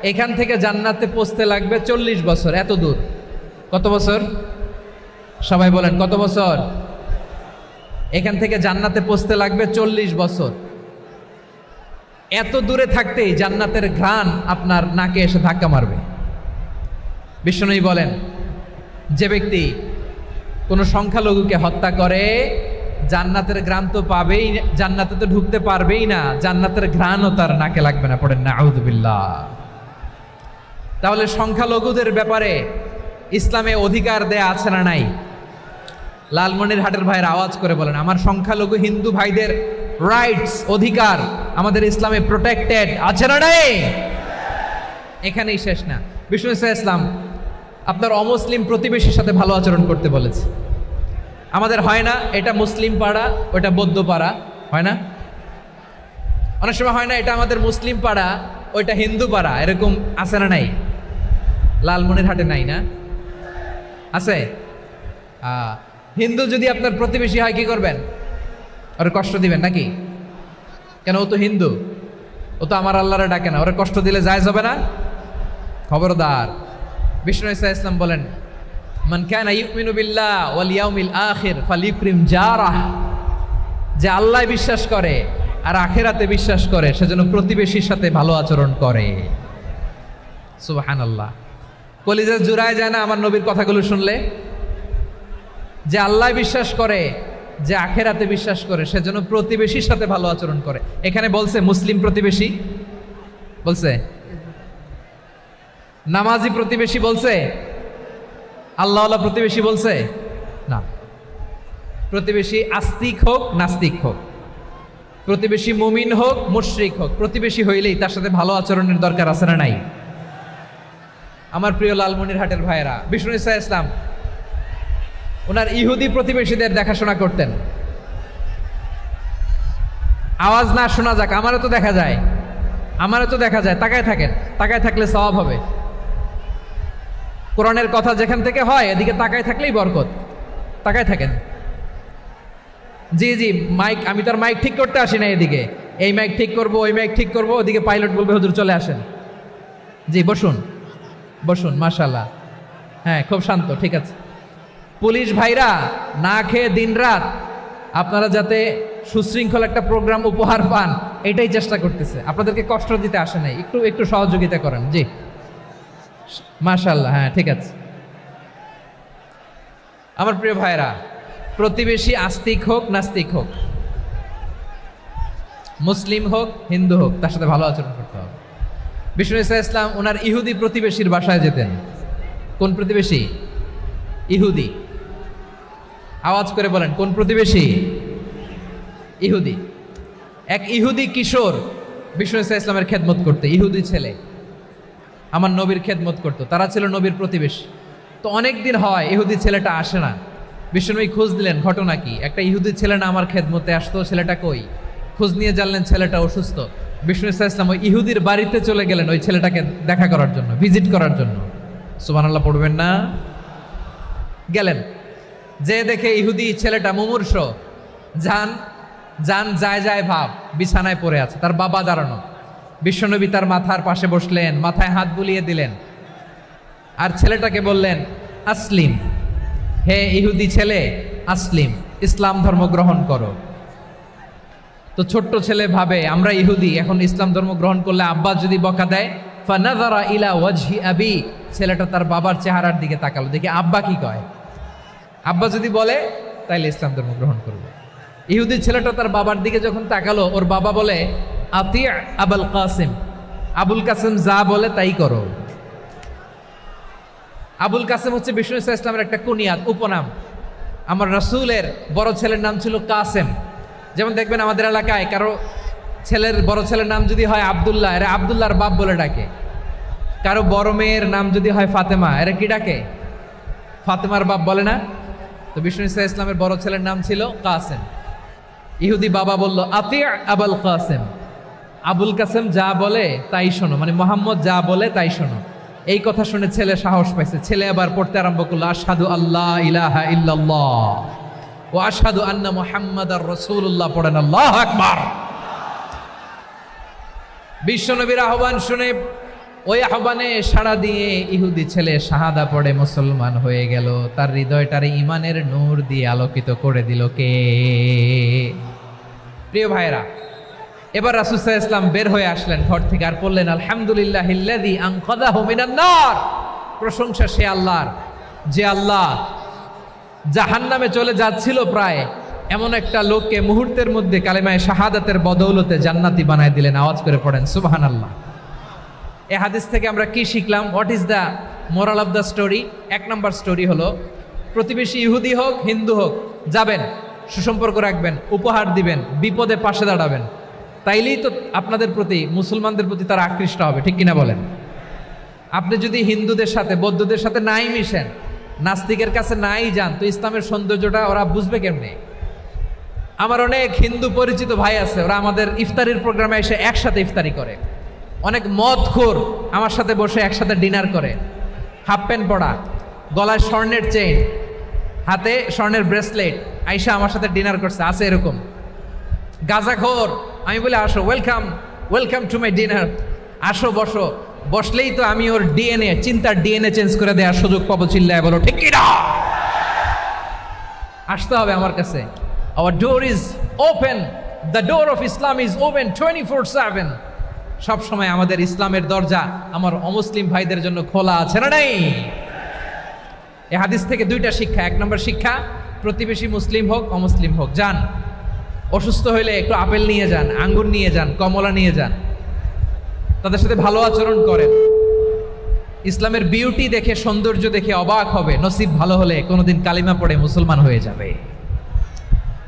এখান থেকে জান্নাতে পৌঁছতে লাগবে 40 বছর। এত দূর, কত বছর? সবাই বলেন কত বছর? এখান থেকে জান্নাতে পৌঁছতে লাগবে 40 বছর। এত দূরে থাকতেই জান্নাতের ঘ্রাণ আপনার নাকে এসে ধাক্কা মারবে। বিশ্বনবী বলেন, যে ব্যক্তি কোনো সংখ্যালঘুকে হত্যা করে, জান্নাতের ঘ্রাণ তো পাবেই, জান্নাতে তো ঢুকতে পারবেই না, জান্নাতের ঘ্রাণও তার নাকে লাগবে না। পড়েন না আউযুবিল্লাহ। তাহলে সংখ্যালঘুদের ব্যাপারে ইসলামে অধিকার দেয়া আছে না নাই? লালমনিরহাটের ভাইয়ের আওয়াজ করে বলেন, আমার সংখ্যালঘু হিন্দু ভাইদের রাইটস, অধিকার আমাদের ইসলামে প্রোটেক্টেড আছে না নাই? এখানেই শেষ না। বিষ্ণু ইসলাম আপনার অমুসলিম প্রতিবেশীর সাথে ভালো আচরণ করতে বলেছে। আমাদের হয় না, এটা মুসলিম পাড়া, ওটা বৌদ্ধ পাড়া, হয় না? অনেক সময় হয় না, এটা আমাদের মুসলিম পাড়া, ওইটা হিন্দু পাড়া, এরকম আছে না নাই? লালমনিরহাটে নাই না? আছে? হিন্দু যদি আপনার প্রতিবেশী হয়, কি করবেন? ওরে কষ্ট দিবেন নাকি? কেন? ও তো হিন্দু, ও তো আমার আল্লাহরে ডাকে না, ওরে কষ্ট দিলে জায়েজ হবে না? খবরদার। বিষ্ণু ইসলাম বলেন, মান কানা ইউমিনু বিল্লাহ ওয়াল ইয়াউমিল আখির ফালিউকরিম জারাহ। যে আল্লাহ বিশ্বাস করে আর আখিরাতে বিশ্বাস করে, সেজন্য প্রতিবেশীর সাথে ভালো আচরণ করে। সুবহানাল্লাহ। কলিজা জুড়ায় যায় না আমার নবীর কথাগুলো শুনলে? যে আল্লাহ বিশ্বাস করে, যে আখিরাতে বিশ্বাস করে, সেজন্য প্রতিবেশীর সাথে ভালো আচরণ করে। এখানে বলছে মুসলিম প্রতিবেশী, বলছে নামাজি প্রতিবেশী বলছে? আল্লাহওয়ালা প্রতিবেশী বলছে? না। প্রতিবেশী আস্তিক হোক নাস্তিক হোক, প্রতিবেশী মুমিন হোক মুশরিক হোক, প্রতিবেশী হইলেই তার সাথে ভালো আচরণের দরকার আছে না নাই? আমার প্রিয় লালমনিরহাটের ভাইয়েরা, বিষ্ণু ইসা ইসলাম ওনার ইহুদি প্রতিবেশীদের দেখাশোনা করতেন। আওয়াজ না শোনা যাক, আমারও তো দেখা যায়, আমারও তো দেখা যায়। তাকায় থাকেন, তাকায় থাকলে সওয়াব হবে। কোরআনের কথা যেখান থেকে হয় এদিকে তাকায় থাকলেই বরকত। তাকায় থাকেন। জি জি, মাইক, আমি তো আর মাইক ঠিক করতে আসি না এদিকে, এই মাইক ঠিক করব ওই মাইক ঠিক করব, ওদিকে পাইলট বলবে হুজুর চলে আসেন। জি বসুন বসুন, মাশাআল্লাহ। হ্যাঁ খুব শান্ত, ঠিক আছে। পুলিশ ভাইরা না খেয়ে দিনরাত আপনারা যাতে সুশৃঙ্খল একটা প্রোগ্রাম উপহার পান এটাই চেষ্টা করতেছে, আপনাদেরকে কষ্ট দিতে আসে নাই, একটু একটু সহযোগিতা করেন। জি মাশাআল্লাহ, হ্যাঁ ঠিক আছে। আমার প্রিয় ভাইরা, প্রতিবেশী আস্তিক হোক নাস্তিক হোক, মুসলিম হোক হিন্দু হোক, তার সাথে ভালো আচরণ করতে হবে। বিষ্ণু ইসা ইসলাম ওনার ইহুদি প্রতিবেশীর বাসায় যেতেন। কোন প্রতিবেশী? ইহুদি। আওয়াজ করে বলেন, কোন প্রতিবেশী? ইহুদি। এক ইহুদি কিশোর বিষ্ণু ইসা ইসলামের খেদমত করতে, ইহুদি ছেলে আমার নবীর খেদমত করতো, তারা ছিল নবীর প্রতিবেশী। তো অনেক দিন হয় ইহুদি ছেলেটা আসে না। বিশ্বনবী খোঁজ দিলেন, ঘটনা কি? একটা ইহুদি ছেলে না আমার খেদমতে আসতো, ছেলেটা কই? খোঁজ নিয়ে জানলেন ছেলেটা অসুস্থ। বিষ্ণু ইসা ইসলাম ওই ইহুদির বাড়িতে চলে গেলেন ওই ছেলেটাকে দেখা করার জন্য, ভিজিট করার জন্য। সুবহানাল্লাহ পড়বেন না? গেলেন, যে দেখে ইহুদি ছেলেটা মুমূর্ষ, যান যান যায় যায় ভাব, বিছানায় পড়ে আছে, তার বাবা দাঁড়ানো। বিশ্বনবী তার মাথার পাশে বসলেন, মাথায় হাত বুলিয়ে দিলেন, আর ছেলেটাকে বললেন আসলিম, হে ইহুদি ছেলে আসলিম, ইসলাম ধর্ম গ্রহণ করো। তো ছোট্ট ছেলে ভাবে আমরা ইহুদি, এখন ইসলাম ধর্ম গ্রহণ করলে আব্বা যদি বকা দেয়, ফানাযারা ইলা ওয়াজহি আবি, ছেলেটা তার বাবার চেহারার দিকে তাকালো, দেখি আব্বা কি কয়। আব্বা যদি বলে তাইলে ইসলাম ধর্ম গ্রহণ করবে। ইহুদি ছেলেটা তার বাবার দিকে যখন তাকালো, ওর বাবা বলে আতি আবুল কাসিম, আবুল কাসিম যা বলে তাই করো। আবুল কাসিম হচ্ছে বিষ্ণু ইসা ইসলামের একটা কুনিয়াত, উপনাম। আমার রাসূলের বড় ছেলের নাম ছিল কাসেম। যেমন দেখবেন আমাদের এলাকায় কারো ছেলের বড় ছেলের নাম যদি হয় আব্দুল্লাহ, এরা আব্দুল্লাহর বাপ বলে ডাকে। কারো বড় মেয়ের নাম যদি হয় ফাতেমা, এরা কি ডাকে? ফাতেমার বাপ বলে না? তো বিষ্ণু ইসা ইসলামের বড় ছেলের নাম ছিল কাসেম। ইহুদি বাবা বলল আতি আবুল কাসেম, আবুল কাসেম যা বলে তাই শোনো, মানে মোহাম্মদ যা বলে তাই শোনো। এই কথা শুনে ছেলে সাহস পাইছে, ছেলে আবার পড়তে আরম্ভ করলো আশহাদু আল্লাহ ইলাহা ইল্লাল্লাহ ওয়া আশহাদু আন্না মুহাম্মাদার রাসূলুল্লাহ, পড়েন আল্লাহু আকবার। বিশ্বনবীর আহ্বান শুনে ওই আহ্বানে সাড়া দিয়ে ইহুদি ছেলে শাহাদা পড়ে মুসলমান হয়ে গেল। তার হৃদয়টারে ইমানের নূর দিয়ে আলোকিত করে দিল কে? প্রিয় ভাইরা, এবার রাসূল সাল্লাল্লাহু আলাইহি ওয়াসাল্লাম বের হয়ে আসলেন ঘর থেকে, আর বললেন আলহামদুলিল্লাহিল্লাযী আনকাযাহু মিনান নার, প্রশংসা সে আল্লাহর যে আল্লাহ জাহান্নামে চলে যাচ্ছিল প্রায় এমন একটা লোককে মুহূর্তের মধ্যে কালেমায়ে শাহাদাতের বদৌলতে জান্নাতি বানায় দিলেন। আওয়াজ করে পড়েন সুবহানাল্লাহ। এই হাদিস থেকে আমরা কি শিখলাম? What is the moral of the story? এক নম্বর স্টোরি হলো, প্রতিবেশী ইহুদি হোক হিন্দু হোক, যাবেন, সুসম্পর্ক রাখবেন, উপহার দিবেন, বিপদে পাশে দাঁড়াবেন, তাইলেই তো আপনাদের প্রতি, মুসলমানদের প্রতি তারা আকৃষ্ট হবে, ঠিক কিনা বলেন? আপনি যদি হিন্দুদের সাথে বৌদ্ধদের সাথে নাই মিশেন, নাস্তিকের কাছে নাই যান, তো ইসলামের সৌন্দর্যটা ওরা বুঝবে কেমনে? আমার অনেক হিন্দু পরিচিত ভাই আছে, ওরা আমাদের ইফতারির প্রোগ্রামে এসে একসাথে ইফতারি করে। অনেক মদখোর আমার সাথে বসে একসাথে ডিনার করে, হাফ প্যান্ট পরা, গলায় স্বর্ণের চেইন, হাতে স্বর্ণের ব্রেসলেট, আইসা আমার সাথে ডিনার করছে, আছে এরকম। গাঁজাখোর, আমি বলি আসো, welcome welcome to my dinner, আসো বসো, বসলেই তো আমি ওর ডিএনএ, চিন্তার ডিএনএ চেঞ্জ করে দেওয়ার সুযোগ পাবো। চিল্লায় বলো ঠিক কি না? আসতে হবে আমার কাছে। Hour door is open, the door of Islam is open 24/7। সব সময় আমাদের ইসলামের দরজা আমার অমুসলিম ভাইদের জন্য খোলা আছে না নাই? এই হাদিস থেকে দুইটা শিক্ষা। এক নম্বর শিক্ষা, প্রতিবেশী মুসলিম হোক অমুসলিম হোক, যান, অসুস্থ হইলে একটু আপেল নিয়ে যান, আঙ্গুর নিয়ে যান, কমলা নিয়ে যান, তাদের সাথে ভালো আচরণ করেন। ইসলামের বিউটি দেখে, সৌন্দর্য দেখে অবাক হবে, নসিব ভালো হলে কোনোদিন কালিমা পড়ে মুসলমান হয়ে যাবে।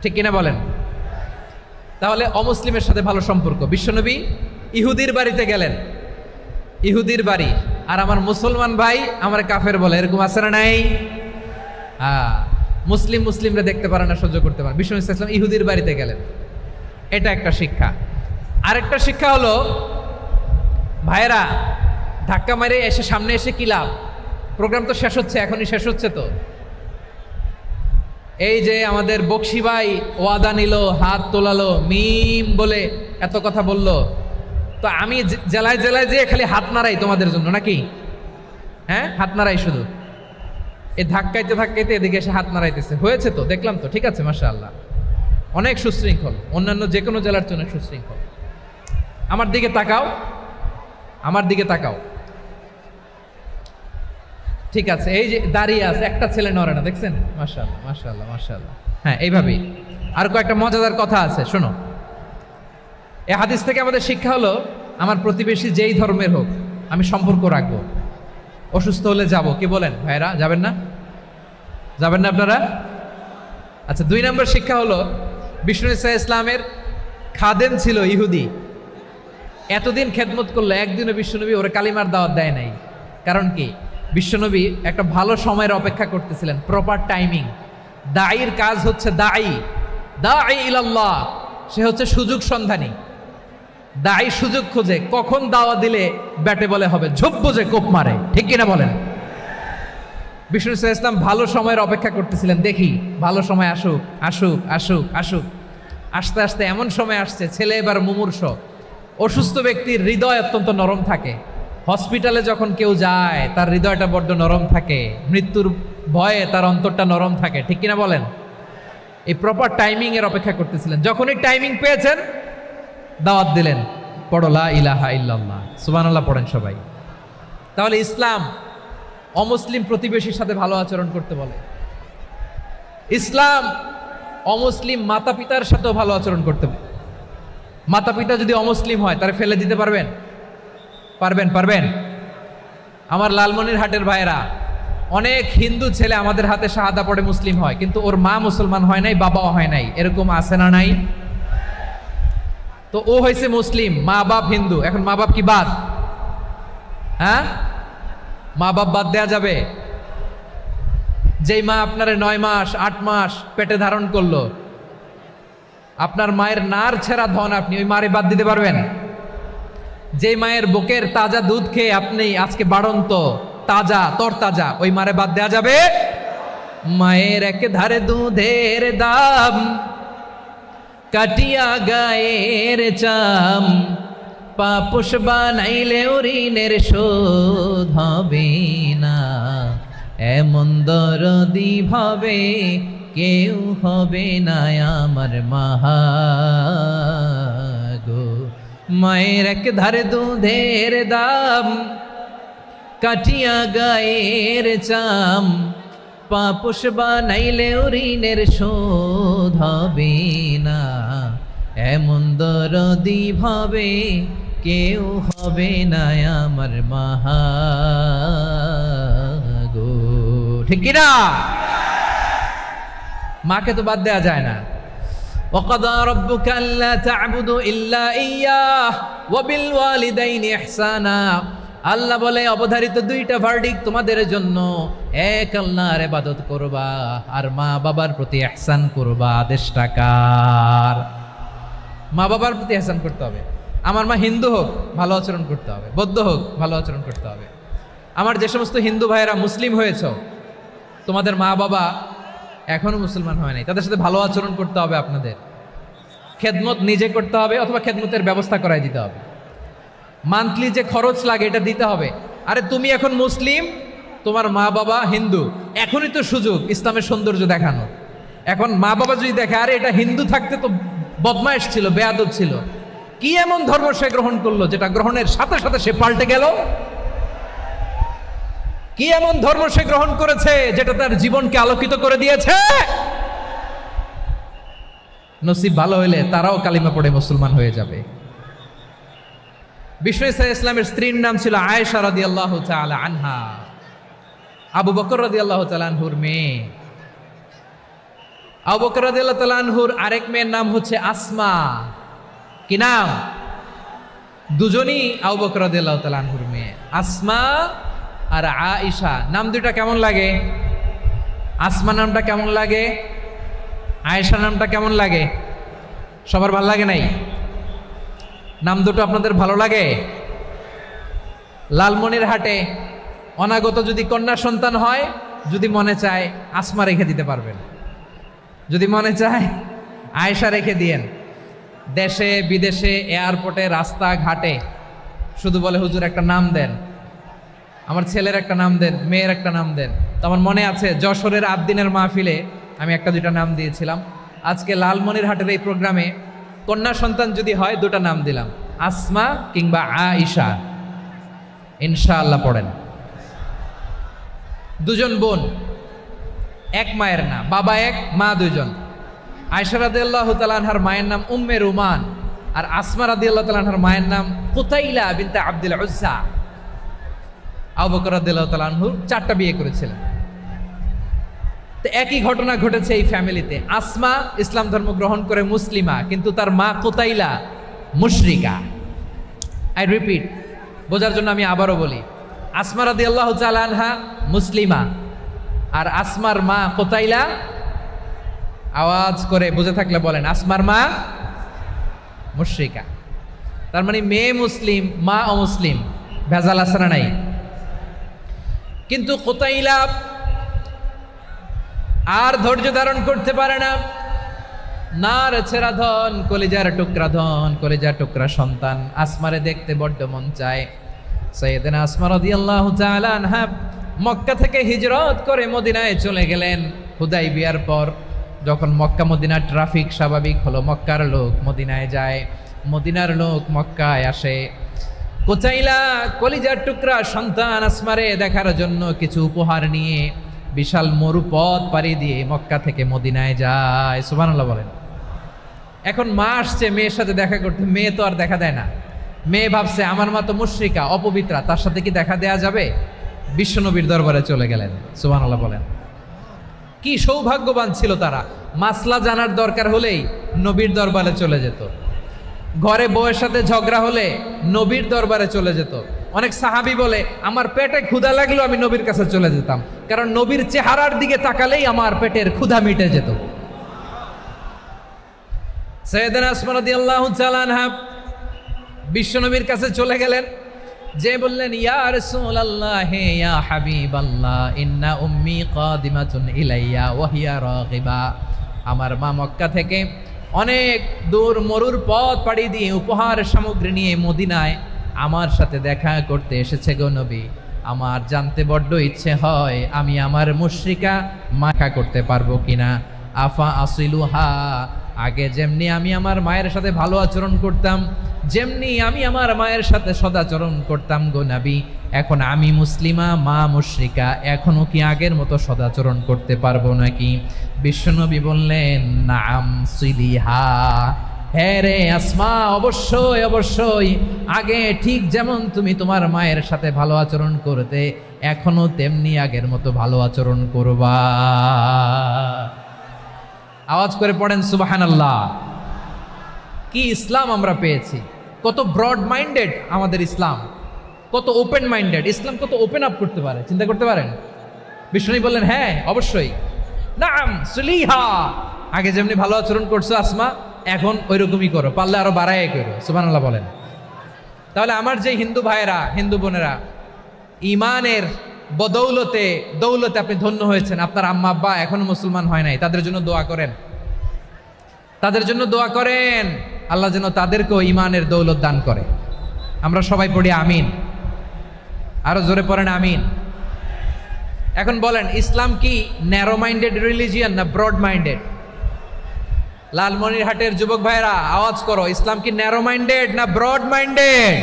ঠিক কিনা বলেন? তাহলে অমুসলিমের সাথে ভালো সম্পর্ক। বিশ্বনবী ইহুদির বাড়িতে গেলেন, ইহুদির বাড়ি, আর আমার মুসলমান ভাই আমার কাফের বলে, এরকম আছে না নাই? মুসলিমরা দেখতে পারে না, সহ্য করতে পারে। বিশ্বনবী সাল্লাল্লাহু আলাইহি ওয়াসাল্লাম ইহুদির বাড়িতে গেলেন, এটা একটা শিক্ষা। আরেকটা শিক্ষা হলো, ভাইরা ধাক্কা মারে এসে সামনে এসে কি লাভ? প্রোগ্রাম তো শেষ হচ্ছে, এখনই শেষ হচ্ছে। তো এই যে আমাদের বকশি ভাই ওয়াদা নিল, হাত তোলালো, মিম বলে এত কথা বলল, তো আমি জেলায় জেলায় যেয়ে খালি হাত নাড়াই তোমাদের জন্য নাকি? হ্যাঁ, হাত নাড়াই শুধু। এই ধাক্কাইতে ধাক্কাইতে এদিকে এসে হাত নাড়াইতেছে, হয়েছে তো, দেখলাম তো, ঠিক আছে, মাশাআল্লাহ, অনেক সুশৃঙ্খল, অন্যান্য যে কোনো জেলার জন্য সুশৃঙ্খল। আমার দিকে তাকাও, আমার দিকে তাকাও, ঠিক আছে। এই যে দাঁড়িয়ে আছে, একটা ছেলে নড়ে না, দেখছেন? মাশাআল্লাহ, মাশাআল্লাহ, মাশাআল্লাহ। হ্যাঁ, এইভাবেই। আর কয়েকটা মজাদার কথা আছে, শোনো। এই হাদিস থেকে আমাদের শিক্ষা হলো, আমার প্রতিবেশী যেই ধর্মের হোক আমি সম্পর্ক রাখবো। অসুস্থ হলে যাব, কি বলেন ভাইরা? যাবেন না? যাবেন না আপনারা? আচ্ছা, 2 নম্বর শিক্ষা হলো, বিষ্ণু ইসা ইসলামের খাদেম ছিল ইহুদি, এতদিন খেদমত করলো, একদিনও বিশ্বনবী ওরা কালিমার দাওয়াত দেয় নাই। কারণ কি? বিশ্বনবী একটা ভালো সময়ের অপেক্ষা করতেছিলেন, প্রপার টাইমিং। দায়ীর কাজ হচ্ছে দাঈ ইলাল্লাহ, সে হচ্ছে সুযোগ সন্ধানী। দায়ী সুযোগ খোঁজে, কখন দাওয়া দিলে ব্যাটে বলে হবে, ঝোপ বোঝে কোপ মারে, ঠিক কিনা বলেন? বিষ্ণু ইসলাম ভালো সময়ের অপেক্ষা করতেছিলেন, দেখি ভালো সময় আসুক আসুক আসুক আসুক। আস্তে আস্তে এমন সময় আসছে, ছেলে এবার মুমূর্ষ। অসুস্থ ব্যক্তির হৃদয় অত্যন্ত নরম থাকে। হসপিটালে যখন কেউ যায় তার হৃদয়টা বড্ড নরম থাকে, মৃত্যুর ভয়ে তার অন্তরটা নরম থাকে, ঠিক কিনা বলেন? এই প্রপার টাইমিং এর অপেক্ষা করতেছিলেন। যখনই টাইমিং পেয়েছেন, দাওয়াত দিলেন, পড়ো লা ইলাহা ইল্লাল্লাহ, সুবহানাল্লাহ পড়েন সবাই। তাহলে ইসলাম অমুসলিম প্রতিবেশীর সাথে ভালো আচরণ করতে বলে। ইসলাম অমুসলিম মাতা পিতার সাথেও ভালো আচরণ করতে বলে। মাতা পিতা যদি অমুসলিম হয়, তারা ফেলে দিতে পারবেন? পারবেন? আমার লালমনিরহাটের ভাইরা, অনেক হিন্দু ছেলে আমাদের হাতে শাহাদা পড়ে মুসলিম হয়, কিন্তু ওর মা মুসলমান হয় নাই, বাবাও হয় নাই, এরকম আছে না নাই? তো ও হয়েছে মুসলিম, মা বাপ হিন্দু, এখন মা বাপ কি বাদ? হ্যাঁ, মা বাপ বাদ দেয়া যাবে? যেই মা আপনার 9 মাস 8 মাস পেটে ধারণ করলো, আপনার মায়ের নার ছেঁড়া ধন, আপনি ওই মারে বাদ দিতে পারবেন? যে মায়ের বুকের তাজা দুধ খেয়ে আপনি আজকে বাড়ন্ত তাজা তরতাজা, ওই মারে বাদ দেয়া যাবে? মায়ের এক ধারে দুধের দাম, কাটিয়া গায়ের চাম, পাপুষ বানাইলেও ঋণের শোধ হবে না, এমন দরদি ভাবে কেউ হবে না আমার মাহা গো। মায়ের এক ধারে দুধের দাম, কাটিয়া গায়ের চাম, পাপুষ বানাইলেও ঋণের শোধ হবে না, এমন দরদি ভাবে কেউ হবে না আমার মাহা গো, ঠিক কিনা? মাকে তো বাদ দেয়া যায় না। وَقَضَى رَبُّكَ أَلَّا تَعْبُدُوا إِلَّا إِيَّاهُ وَبِالْوَالِدَيْنِ إِحْسَانًا। আল্লাহ বলে, অবধারিত 2টা ভার্ডিক্ট তোমাদের জন্য, এক আল্লাহর ইবাদত করবা আর মা বাবার প্রতি ইহসান করবা। আদেশটা কার? মা বাবার প্রতি ইহসান করতে হবে। আমার মা হিন্দু হোক, ভালো আচরণ করতে হবে, বৌদ্ধ হোক, ভালো আচরণ করতে হবে। আমার যে সমস্ত হিন্দু ভাইয়েরা মুসলিম হয়েছ, তোমাদের মা বাবা এখনো মুসলমান হয় নাই, তাদের সাথে ভালো আচরণ করতে হবে। আপনাদের খেদমত নিজে করতে হবে, অথবা খেদমতের ব্যবস্থা করাই দিতে হবে। মান্থলি যে খরচ লাগে এটা দিতে হবে। আরে তুমি এখন মুসলিম, তোমার মা বাবা হিন্দু, এখনই তো সুযোগ ইসলামের সৌন্দর্য দেখানো। এখন মা বাবা যদি দেখে, আরে এটা হিন্দু থাকতে তো বদমাইশ ছিল, বেয়াদব ছিল, কি এমন ধর্ম সে গ্রহণ করলো যেটা গ্রহণের সাথে সাথে সে পাল্টে গেল? কি এমন ধর্ম সে গ্রহণ করেছে যেটা তার জীবনকে আলোকিত করে দিয়েছে? নসিব ভালো হইলে তারাও কালিমা পড়ে মুসলমান হয়ে যাবে। বিষ্ণু ইসলামের স্ত্রীর নাম ছিল আয়েশা রাদিয়াল্লাহু তাআলা আনহা, আবু বকর রাদিয়াল্লাহু তাআলা আনহুর মেয়ে। আবু বকর রাদিয়াল্লাহু তাআলা আনহুর আরেক মেয়ের নাম হচ্ছে আসমা। কি নাম? দুজনই আবু বকর রাদিয়াল্লাহু তাআলা আনহুর মেয়ে, আসমা আর আয়েশা। নাম দুইটা কেমন লাগে? আসমা নামটা কেমন লাগে? আয়েশা নামটা কেমন লাগে? সবার ভালো লাগে নাই? নাম দুটো আপনাদের ভালো লাগে? লালমনিরহাটে অনাগত যদি কন্যা সন্তান হয়, যদি মনে চায় আসমা রেখে দিতে পারবেন, যদি মনে চায় আয়েশা রেখে দিয়েন। দেশে বিদেশে এয়ারপোর্টে রাস্তাঘাটে শুধু বলে হুজুর একটা নাম দেন, আমার ছেলের একটা নাম দেন, মেয়ের একটা নাম দেন। তো আমার মনে আছে যশোরের আবদিনের মাহফিলে আমি একটা দুইটা নাম দিয়েছিলাম। আজকে লালমনিরহাটের এই প্রোগ্রামে কন্যা সন্তান যদি হয় দুটা নাম দিলাম, আসমা কিংবা আয়েশা। ইনশাআল্লাহ পড়েন। দুজন বোন, এক মায়ের না, বাবা এক মা দুইজন। আয়েশা রাদিয়াল্লাহু তাআলা আনহার মায়ের নাম উম্মে রুমান, আর আসমা রাদিয়াল্লাহু তাআলা আনহার মায়ের নাম কুতাইলা বিনতে আব্দুল উজ্জা। আবু বকর রাদিয়াল্লাহু তাআলা আনহু 4টা বিয়ে করেছিলেন। তো একই ঘটনা ঘটেছে এই ফ্যামিলিতে। আসমা ইসলাম ধর্ম গ্রহণ করে মুসলিমা, কিন্তু তার মা কুতাইলা মুশরিকা। আই রিপিট, বোঝার জন্য আমি আবারও বলি, আসমা রাদিয়াল্লাহু তাআলা আনহা মুসলিমা, আর আসমার মা কুতাইলা, আওয়াজ করে বুঝে থাকলে বলেন, আসমার মা মুশরিকা। তার মানে মেয়ে মুসলিম, মা অমুসলিম। ভেজাল আছে না নাই? কিন্তু কুতাইলা আর ধৈর্য ধারণ করতে পারে না। নার ছেড়া ধন, কলিজার টুকরা ধন, কলিজার টুকরা সন্তান আসমারে দেখতে বড্ড মন চায়। সাইয়েদনা আসমা রাদিয়াল্লাহু তাআলা আনহা মক্কা থেকে হিজরত করে মদিনায় চলে গেলেন হুদাইবিয়ার পর। যখন মক্কা মদিনার ট্রাফিক স্বাভাবিক হলো, মক্কার লোক মদিনায় যায়, মদিনার লোক মক্কায় আসে। কুতাইলা কলিজার টুকরা সন্তান আসমারে দেখার জন্য কিছু উপহার নিয়ে বিশাল মরুপথ পাড়ি দিয়ে মক্কা থেকে মদিনায় যায়। সুবহানাল্লাহ বলেন। এখন মা আসছে মেয়ের সাথে দেখা করতে, মেয়ে তো আর দেখা দেয় না। মেয়ে ভাবছে আমার মা তো মুশরিকা, অপবিত্রা, তার সাথে কি দেখা দেয়া যাবে? বিশ্বনবীর দরবারে চলে গেলেন। সুবহানাল্লাহ বলেন। কি সৌভাগ্যবান ছিল তারা, মাসলা জানার দরকার হলেই নবীর দরবারে চলে যেত। ঘরে বউয়ের সাথে ঝগড়া হলে নবীর দরবারে চলে যেত। অনেক সাহাবী বলে আমার পেটে ক্ষুধা লাগলো আমি নবীর কাছে চলে যেতাম, কারণ নবীর চেহারার দিকে তাকালেই আমার পেটের ক্ষুধা মিটে যেত। সাইয়েদনা আসমা রাদিয়াল্লাহু তাআলা আনহা বিশ্বনবীর কাছে চলে গেলেন, যে বললেন ইয়া রাসূলুল্লাহ ইয়া হাবিবাল্লাহ ইন্না উম্মি কাদিমাতুন ইলাইয়া ওয়া হিয়া রাগিবা। আমার মা মক্কা থেকে অনেক দূর মরুর পথ পাড়ি দিয়ে উপহার সামগ্রী নিয়ে মদিনায় আমার সাথে দেখা করতে এসেছে গো নবী। আমার জানতে বড্ড ইচ্ছে হয় আমি আমার মুশরিকা মাখা করতে পারবো কিনা। আফা আসিলুহা, আগে যেমনি আমি আমার মায়ের সাথে ভালো আচরণ করতাম, যেমনি আমি আমার মায়ের সাথে সদাচরণ করতাম গো নবী, এখন আমি মুসলিমা মা মুশরিকা, এখনো কি আগের মতো সদাচরণ করতে পারবো নাকি? বিশ্বনবী বললেন নাম সিলিহা, হ্যাঁ রে আসমা, অবশ্যই অবশ্যই, আগে ঠিক যেমন তুমি তোমার মায়ের সাথে ভালো আচরণ করতে, এখনো তেমনি আগের মতো ভালো আচরণ করবা। আওয়াজ করে পড়েন সুবহানাল্লাহ। কি ইসলাম আমরা পেয়েছি! কত ব্রড মাইন্ডেড আমাদের ইসলাম, কত ওপেন মাইন্ডেড ইসলাম, কত ওপেন আপ করতে পারে, চিন্তা করতে পারেন। বিষ্ণু বললেন হ্যাঁ অবশ্যই, নাম সুলিহা, আগে যেমনি ভালো আচরণ করছো আসমা, এখন ওই রকমই করো, পারলে আরো বাড়াই করো। সুবহানাল্লাহ বলেন। তাহলে আমার যে হিন্দু ভাইয়েরা, হিন্দু বোনেরা, ইমানের বদৌলতে দৌলতে আপনি ধন্য হয়েছেন, আপনার আম্মা আব্বা এখনো মুসলমান হয় নাই, তাদের জন্য দোয়া করেন, তাদের জন্য দোয়া করেন, আল্লাহ যেন তাদেরকেও ইমানের দৌলত দান করে। আমরা সবাই পড়ি আমিন, আরো জোরে পড়েন আমিন। এখন বলেন ইসলাম কি ন্যারো মাইন্ডেড রিলিজিয়ান না ব্রড মাইন্ডেড? লালমনিরহাটের যুবক ভাইরা আওয়াজ করো, ইসলাম কি ন্যারো মাইন্ডেড না ব্রড মাইন্ডেড?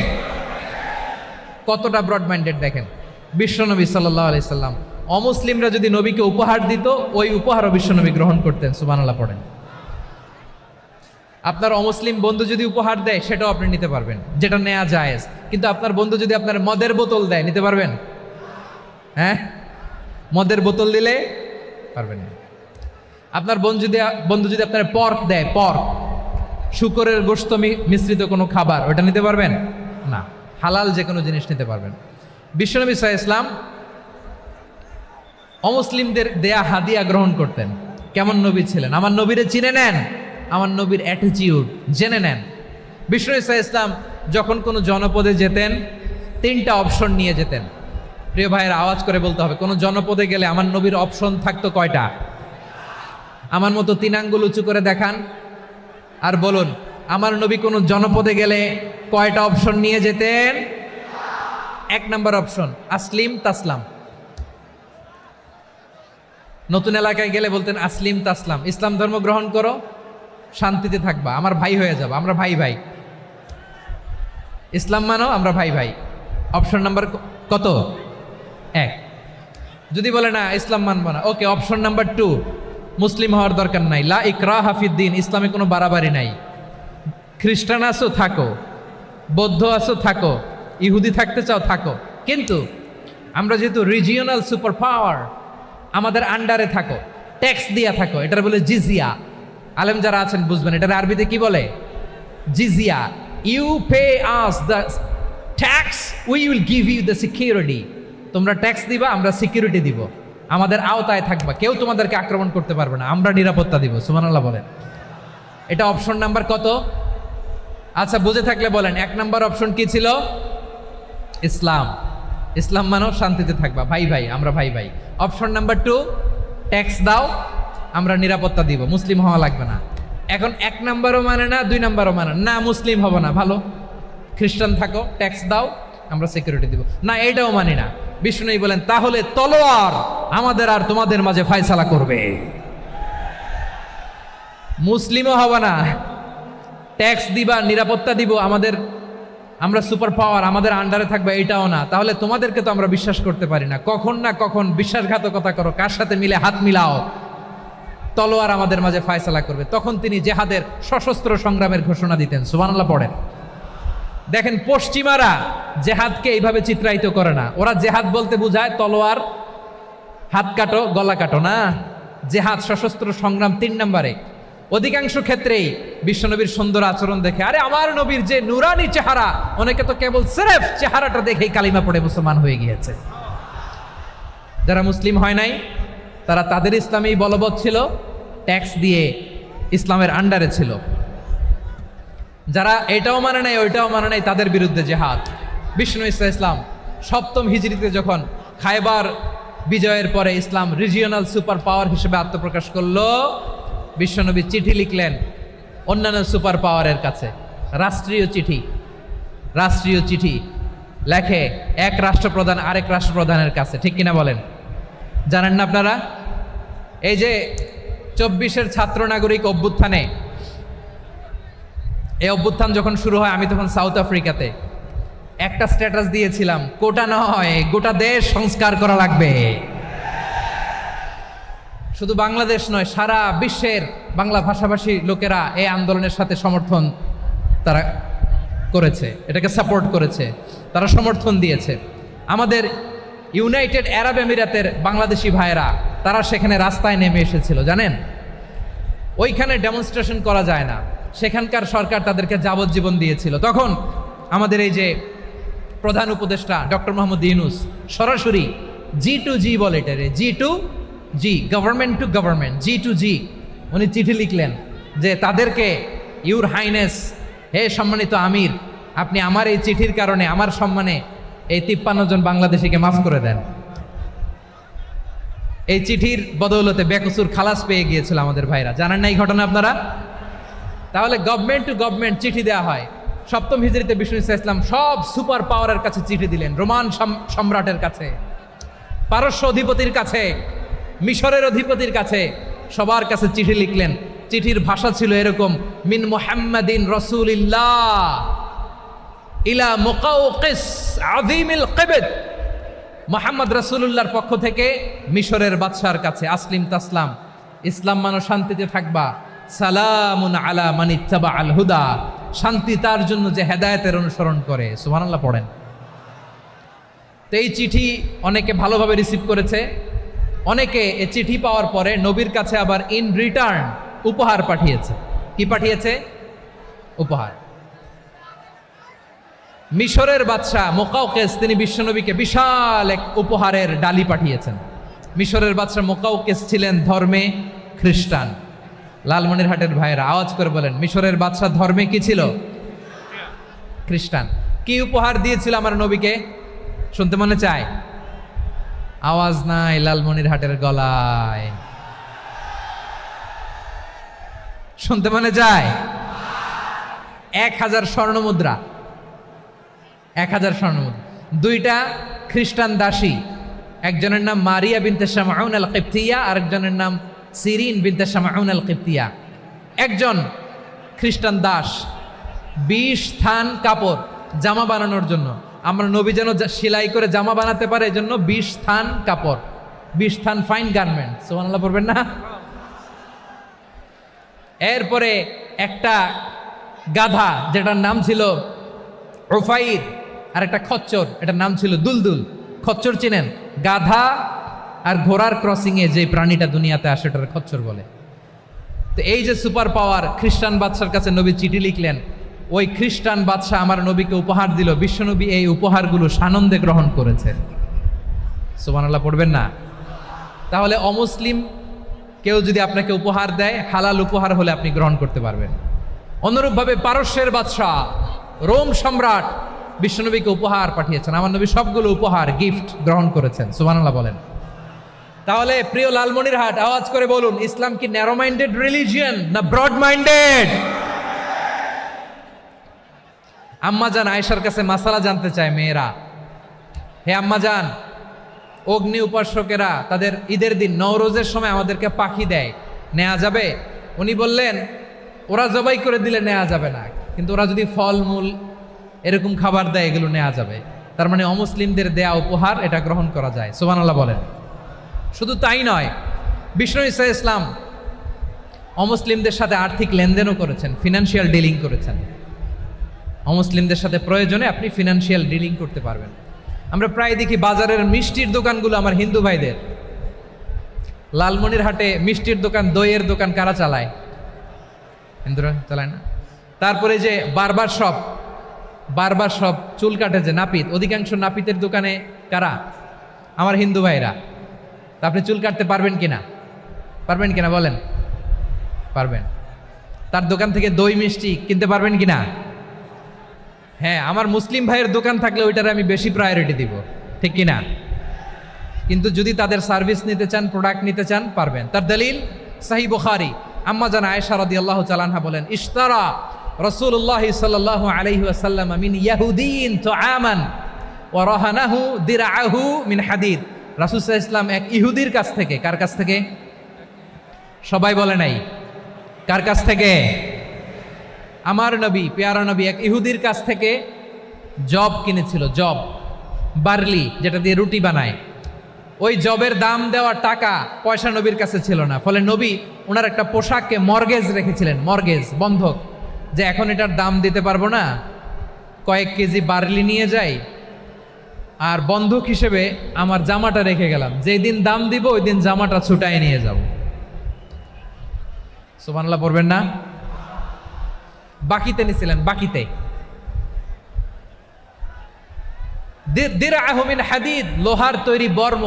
কতটা ব্রড মাইন্ডেড দেখেন। বিশ্বনবী সাল্লাল্লাহু আলাইহি সাল্লাম অমুসলিমরা যদি নবীকে উপহার দিত, ওই উপহারও বিশ্বনবী গ্রহণ করতেন। সুবহানাল্লাহ পড়েন। আপনার অমুসলিম বন্ধু যদি উপহার দেয় সেটাও আপনি নিতে পারবেন, যেটা নেওয়া জায়েজ। কিন্তু আপনার বন্ধু যদি আপনার মদের বোতল দেয়, নিতে পারবেন? হ্যাঁ, মদের বোতল দিলে পারবেন না। আপনার বন্ধু যদি আপনার পর্ক দেয়, পর্ক, শুকরের গোশত মিশ্রিত কোনো খাবার, ওটা নিতে পারবেন না। হালাল যে কোনো জিনিস নিতে পারবেন। বিশ্বনবী সাল্লাল্লাহু আলাইহি ওয়াসাল্লাম অমুসলিমদের দেয়া হাদিয়া গ্রহণ করতেন। কেমন নবী ছিলেন? আমার নবীরে চিনে নেন, আমার নবীর অ্যাটিটিউড জেনে নেন। বিশ্বনবী সাল্লাল্লাহু আলাইহি ওয়াসাল্লাম যখন কোনো জনপদে যেতেন, 3টা অপশন নিয়ে যেতেন। প্রিয় ভাইয়ের, আওয়াজ করে বলতে হবে, কোনো জনপদে গেলে আমার নবীর অপশন থাকতো কয়টা? আমার মতো 3 আঙ্গুল উঁচু করে দেখান আর বলুন, আমার নবী কোনো জনপদে গেলে কয়টা অপশন নিয়ে যেতেন? 1 নম্বর অপশন, আসলিম তাসলাম। নতুন এলাকায় গেলে বলতেন আসলিম তাসলাম, ইসলাম ধর্ম গ্রহণ করো, শান্তিতে থাকবা, আমার ভাই হয়ে যাবো, আমরা ভাই ভাই। ইসলাম মানো, আমরা ভাই ভাই। অপশন নাম্বার কত? 1। যদি বলে না ইসলাম মানবো না, ওকে, অপশন নাম্বার 2, মুসলিম হওয়ার দরকার নাই, লা ইকরাহা ফিদ্দিন, ইসলামে কোনো বাড়াবাড়ি নাই। খ্রিস্টান আছো থাকো, বৌদ্ধ আছো থাকো, ইহুদি থাকতে চাও থাকো, কিন্তু আমরা যেহেতু রিজিওনাল সুপার পাওয়ার, আমাদের আন্ডারে থাকো, ট্যাক্স দিয়া থাকো, এটার বলে জিজিয়া। আলেম যারা আছেন বুঝবেন, এটার আরবিতে কি বলে? জিজিয়া। You pay us the tax, we will give you the security. তোমরা ট্যাক্স দিবা, আমরা সিকিউরিটি দিব, আমাদের আওতায় থাকবা, কেউ তোমাদেরকে আক্রমণ করতে পারবে না, আমরা নিরাপত্তা দিব। সুবহানাল্লাহ বলেন। এটা অপশন নাম্বার কত? আচ্ছা, বুঝে থাকলে বলেন, 1 নম্বর অপশন কি ছিল? ইসলাম। ইসলাম মানো, শান্তিতে থাকবা, ভাই ভাই, আমরা ভাই ভাই। অপশন নাম্বার 2, ট্যাক্স দাও, আমরা নিরাপত্তা দিব, মুসলিম হওয়া লাগবে না। এখন 1 নম্বরও মানে না, 2 নম্বরও মানে না, মুসলিম হবো না, ভালো, খ্রিস্টান থাকো, ট্যাক্স দাও, আমরা সিকিউরিটি দিব না, এটাও মানি না। বিষ্ণু বলেন, তাহলে তলোয়ার আমাদের আর তোমাদের মাঝে ফয়সালা করবে। মুসলিমও হব না, ট্যাক্স দিবা, নিরাপত্তা দিব, আমরা সুপার পাওয়ার, আমাদের আন্ডারে থাকবে, এটাও না। তাহলে তোমাদেরকে তো আমরা বিশ্বাস করতে পারি না, কখন না কখন বিশ্বাসঘাতকতা করো, কার সাথে মিলে হাত মিলাও, তলোয়ার আমাদের মাঝে ফয়সালা করবে। তখন তিনি জেহাদের সশস্ত্র সংগ্রামের ঘোষণা দিতেন। সুবহানাল্লাহ পড়েন। দেখেন, পশ্চিমারা জেহাদকে এইভাবে চিত্রায়িত করে না। ওরা জেহাদ বলতে বোঝায় তলোয়ার, হাত কাটো, গলা কাটো, না, জেহাদ সশস্ত্র সংগ্রাম 3 নম্বরে। অধিকাংশ ক্ষেত্রেই বিশ্বনবীর সুন্দর আচরণ দেখে, আরে আমার নবীর যে নুরানি চেহারা, অনেকে তো কেবল সিরেফ চেহারাটা দেখেই কালিমা পড়ে মুসলমান হয়ে গিয়েছে। যারা মুসলিম হয় নাই, তারা তাদের ইসলামেই বলবৎ ছিল, ট্যাক্স দিয়ে ইসলামের আন্ডারে ছিল। যারা এটাও মানে নাই, ওইটাও মানে নাই, তাদের বিরুদ্ধে জেহাদ। বিষ্ণু ইসলাম 7ম হিজরিতে যখন খায়বার বিজয়ের পরে ইসলাম রিজিওনাল সুপার পাওয়ার হিসেবে আত্মপ্রকাশ করলো, বিশ্বনবী চিঠি লিখলেন অন্যান্য সুপার পাওয়ারের কাছে, রাষ্ট্রীয় চিঠি লেখে এক রাষ্ট্রপ্রধান আরেক রাষ্ট্রপ্রধানের কাছে। ঠিক কিনা বলেন? জানেন না আপনারা? এই যে 24-এর ছাত্র নাগরিক অভ্যুত্থানে, এই অভ্যুত্থান যখন শুরু হয়, আমি তখন সাউথ আফ্রিকাতে, একটা স্ট্যাটাস দিয়েছিলাম, কোটা নয়, গোটা দেশ সংস্কার করা লাগবে। শুধু বাংলাদেশ নয়, সারা বিশ্বের বাংলা ভাষাভাষী লোকেরা এই আন্দোলনের সাথে সমর্থন তারা করেছে, এটাকে সাপোর্ট করেছে, তারা সমর্থন দিয়েছে। আমাদের ইউনাইটেড আরব আমিরাতের বাংলাদেশি ভাইয়েরা, তারা সেখানে রাস্তায় নেমে এসেছিল, জানেন? ওইখানে ডেমনস্ট্রেশন করা যায় না, সেখানকার সরকার তাদেরকে যাবজ্জীবন দিয়েছিল। তখন আমাদের এই যে প্রধান উপদেষ্টা ডক্টর মোহাম্মদ ইউনূস সরাসরি G2G বলে, এটারে G2G, government to government, G2G, উনি চিঠি লিখলেন যে তাদেরকে, ইউর হাইনেস, হে সম্মানিত আমির, আপনি আমার এই চিঠির কারণে আমার সম্মানে এই 53 জন বাংলাদেশিকে মাফ করে দেন। এই চিঠির বদৌলতে বেকসুর খালাস পেয়ে গিয়েছিল আমাদের ভাইরা। জানেন না এই ঘটনা আপনারা? তাহলে গভর্নমেন্ট টু গভর্নমেন্ট চিঠি দেওয়া হয়। 7ম হিজরিতে বিষ্ণু ইসলাম সব সুপার পাওয়ারের কাছে চিঠি দিলেন, রোমান সম্রাটের কাছে, পারস্য অধিপতির কাছে, মিশরের অধিপতির কাছে, সবার কাছে চিঠি লিখলেন। চিঠির ভাষা ছিল এরকম, মিন মুহাম্মাদিন রাসূলিল্লাহ ইলা মুকাওকিস আযীমিল কিবত, মুহাম্মদ রাসূলুল্লাহর পক্ষ থেকে মিশরের বাদশার কাছে, আসলিম তাসলাম, ইসলাম মানো, শান্তিতে থাকবা, সালামুন আলা মান ইত্তাবা আল হুদা, শান্তি তার জন্য যে হেদায়েতের অনুসরণ করে। সুবহানাল্লাহ পড়েন। তো এই চিঠি অনেকে ভালোভাবে রিসিভ করেছে, অনেকে এই চিঠি পাওয়ার পরে নবীর কাছে আবার ইন রিটার্ন উপহার পাঠিয়েছে। কি পাঠিয়েছে? উপহার। মিশরের বাদশাহ মুকাউকেস তিনি বিশ্বনবীকে বিশাল এক উপহারের ডালি পাঠিয়েছেন। মিশরের বাদশাহ মুকাউকেস ছিলেন ধর্মে খ্রিস্টান। লালমনিরহাটের ভাইয়েরা আওয়াজ করে বলেন, মিশরের বাদশাহ ধর্মে কি ছিল? খ্রিস্টান। কি উপহার দিয়েছিল আমার নবীকে? শুনতে মনে চায়? আওয়াজ নাই লালমনিরহাটের গলায়, শুনতে মনে যায়? 1000 স্বর্ণ মুদ্রা, 1000 স্বর্ণ মুদ্রা। 2টা খ্রিস্টান দাসী, একজনের নাম মারিয়া বিনতে শামাউন আল কিবতিয়া, আরেকজনের নাম সিরিন বিনতে শামাউন আল কিবতিয়া। একজন খ্রিস্টান দাস 20 থান কাপড় জামা বানানোর জন্য, আমরা নবী যেন সেলাই করে জামা বানাতে পারে এজন্য 20 থান কাপড়, 20 থান ফাইন গার্মেন্ট। সুবহানাল্লাহ পড়বেন না? এরপরে একটা গাধা যেটার নাম ছিল উফাইর, আর একটা খচ্চর, এটার নাম ছিল দুলদুল। খচ্চর চিনেন? গাধা আর ঘোড়ার ক্রসিং এ যে প্রাণীটা দুনিয়াতে আসে এটার খচ্চর বলে। তো এই যে সুপার পাওয়ার, খ্রিস্টান বাদশার কাছে নবী চিঠি লিখলেন, ওই খ্রিস্টান বাদশাহ আমার নবীকে উপহার দিল। বিশ্বনবী এই উপহারগুলো সানন্দে গ্রহণ করেছে। সুবহানাল্লাহ পড়বেন না? তাহলে অমুসলিম কেউ যদি আপনাকে উপহার দেয়, হালাল উপহার হলে আপনি গ্রহণ করতে পারবেন। অনুরূপভাবে পারস্যের বাদশাহ, রোম সম্রাট বিশ্বনবীকে উপহার পাঠিয়েছেন। আমার নবী সবগুলো উপহার, গিফট গ্রহণ করেছেন। সুবহানাল্লাহ বলেন। তাহলে প্রিয় লালমনিরহাট, আওয়াজ করে বলুন, ইসলাম কি ন্যারো মাইন্ডেড রিলিজিয়ন না ব্রড মাইন্ডেড? আম্মাজান আয়েশার কাছে মাসালা জানতে চায় মেয়েরা, হে আম্মাজান, অগ্নি উপাসকেরা তাদের ঈদের দিন নওরোজের সময় আমাদেরকে পাখি দেয়, নেওয়া যাবে? উনি বললেন, ওরা জবাই করে দিলে নেওয়া যাবে না, কিন্তু ওরা যদি ফলমূল এরকম খাবার দেয় এগুলো নেওয়া যাবে। তার মানে অমুসলিমদের দেয়া উপহার এটা গ্রহণ করা যায়। সুবহানাল্লাহ বলেন। শুধু তাই নয়, বিষ্ণু ঈসা ইসলাম অমুসলিমদের সাথে আর্থিক লেনদেনও করেছেন, ফিনান্সিয়াল ডিলিং করেছেন। অমুসলিমদের সাথে প্রয়োজনে আপনি ফিনান্সিয়াল ডিলিং করতে পারবেন। আমরা প্রায় দেখি বাজারের মিষ্টির দোকানগুলো আমার হিন্দু ভাইদের। লালমনিরহাটে মিষ্টির দোকান, দইয়ের দোকান কারা চালায়? হিন্দুরা চালায় না? তারপরে যে বারবার শপ, চুল কাটে যে নাপিত, অধিকাংশ নাপিতের দোকানে কারা? আমার হিন্দু ভাইরা। তা আপনি চুল কাটতে পারবেন কিনা? পারবেন কিনা বলেন? পারবেন। তার দোকান থেকে দই মিষ্টি কিনতে পারবেন কিনা? হ্যাঁ, আমার মুসলিম ভাইয়ের দোকান থাকলে ওইটারে আমি বেশি প্রায়োরিটি দিব, ঠিক কিনা? কিন্তু যদি তাদের সার্ভিস নিতে চান, প্রোডাক্ট নিতে চান, পারবেন। তার দলিল সহিহ বুখারী, আম্মা জান আয়েশা রাদিয়াল্লাহু তাআলা আনহা বলেন, ইশতারা রাসূলুল্লাহ সাল্লাল্লাহু আলাইহি ওয়াসাল্লাম মিন ইয়াহুদিয়িন তুআমান ওয়া রাহানাহু দিরআহু মিন হাদিদ। রাসূল সাল্লাল্লাহু আলাইহি ওয়াসাল্লাম এক ইহুদির কাছ থেকে, কার কাছ থেকে? সবাই বলে নাই কার কাছ থেকে? আমার নবী, পেয়ারা নবী এক ইহুদির কাছ থেকে জব কিনেছিল। জব, বার্লি, যেটা দিয়ে রুটি বানায়। ওই জবের দাম দেওয়া টাকা পয়সা নবীর কাছে ছিল না। ফলে নবী ওনার একটা পোশাককে মর্গেজ রেখেছিলেন, মর্গেজ, বন্ধক, যে এখন এটার দাম দিতে পারবো না, কয়েক কেজি বার্লি নিয়ে যাই আর বন্ধক হিসেবে আমার জামাটা রেখে গেলাম, যেই দিন দাম দিব ওই দিন জামাটা ছুটায় নিয়ে যাব। সুবহানাল্লাহ পড়বেন না? বাকিতে নিছিলেন, বাকিতে। দিরআহু মিন হাদিদ, লোহার তৈরি বর্ম,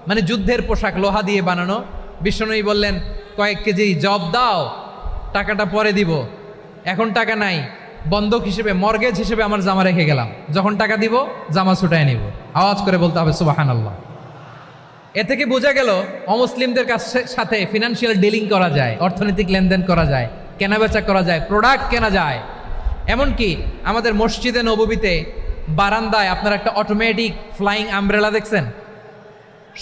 মানে যুদ্ধের পোশাক, লোহা দিয়ে বানানো। বিষ্ণুনবী বললেন, কয়েক কেজি জব দাও, টাকাটা পরে দিব, এখন টাকা নাই, বন্ধক হিসেবে, মর্গেজ হিসেবে আমার জামা রেখে গেলাম, যখন টাকা দিব জামা ছুটায় নিব। আওয়াজ করে বলতে হবে সুবহানাল্লাহ। এ থেকে বোঝা গেল অমুসলিমদের সাথে ফিনান্সিয়াল ডিলিং করা যায়, অর্থনৈতিক লেনদেন করা যায়, কেনাবেচা করা যায়, প্রোডাক্ট কেনা যায়। এমনকি আমাদের মসজিদে নববীতে বারান্দায় আপনারা একটা অটোমেটিক ফ্লাইং আমব্রেলা দেখছেন?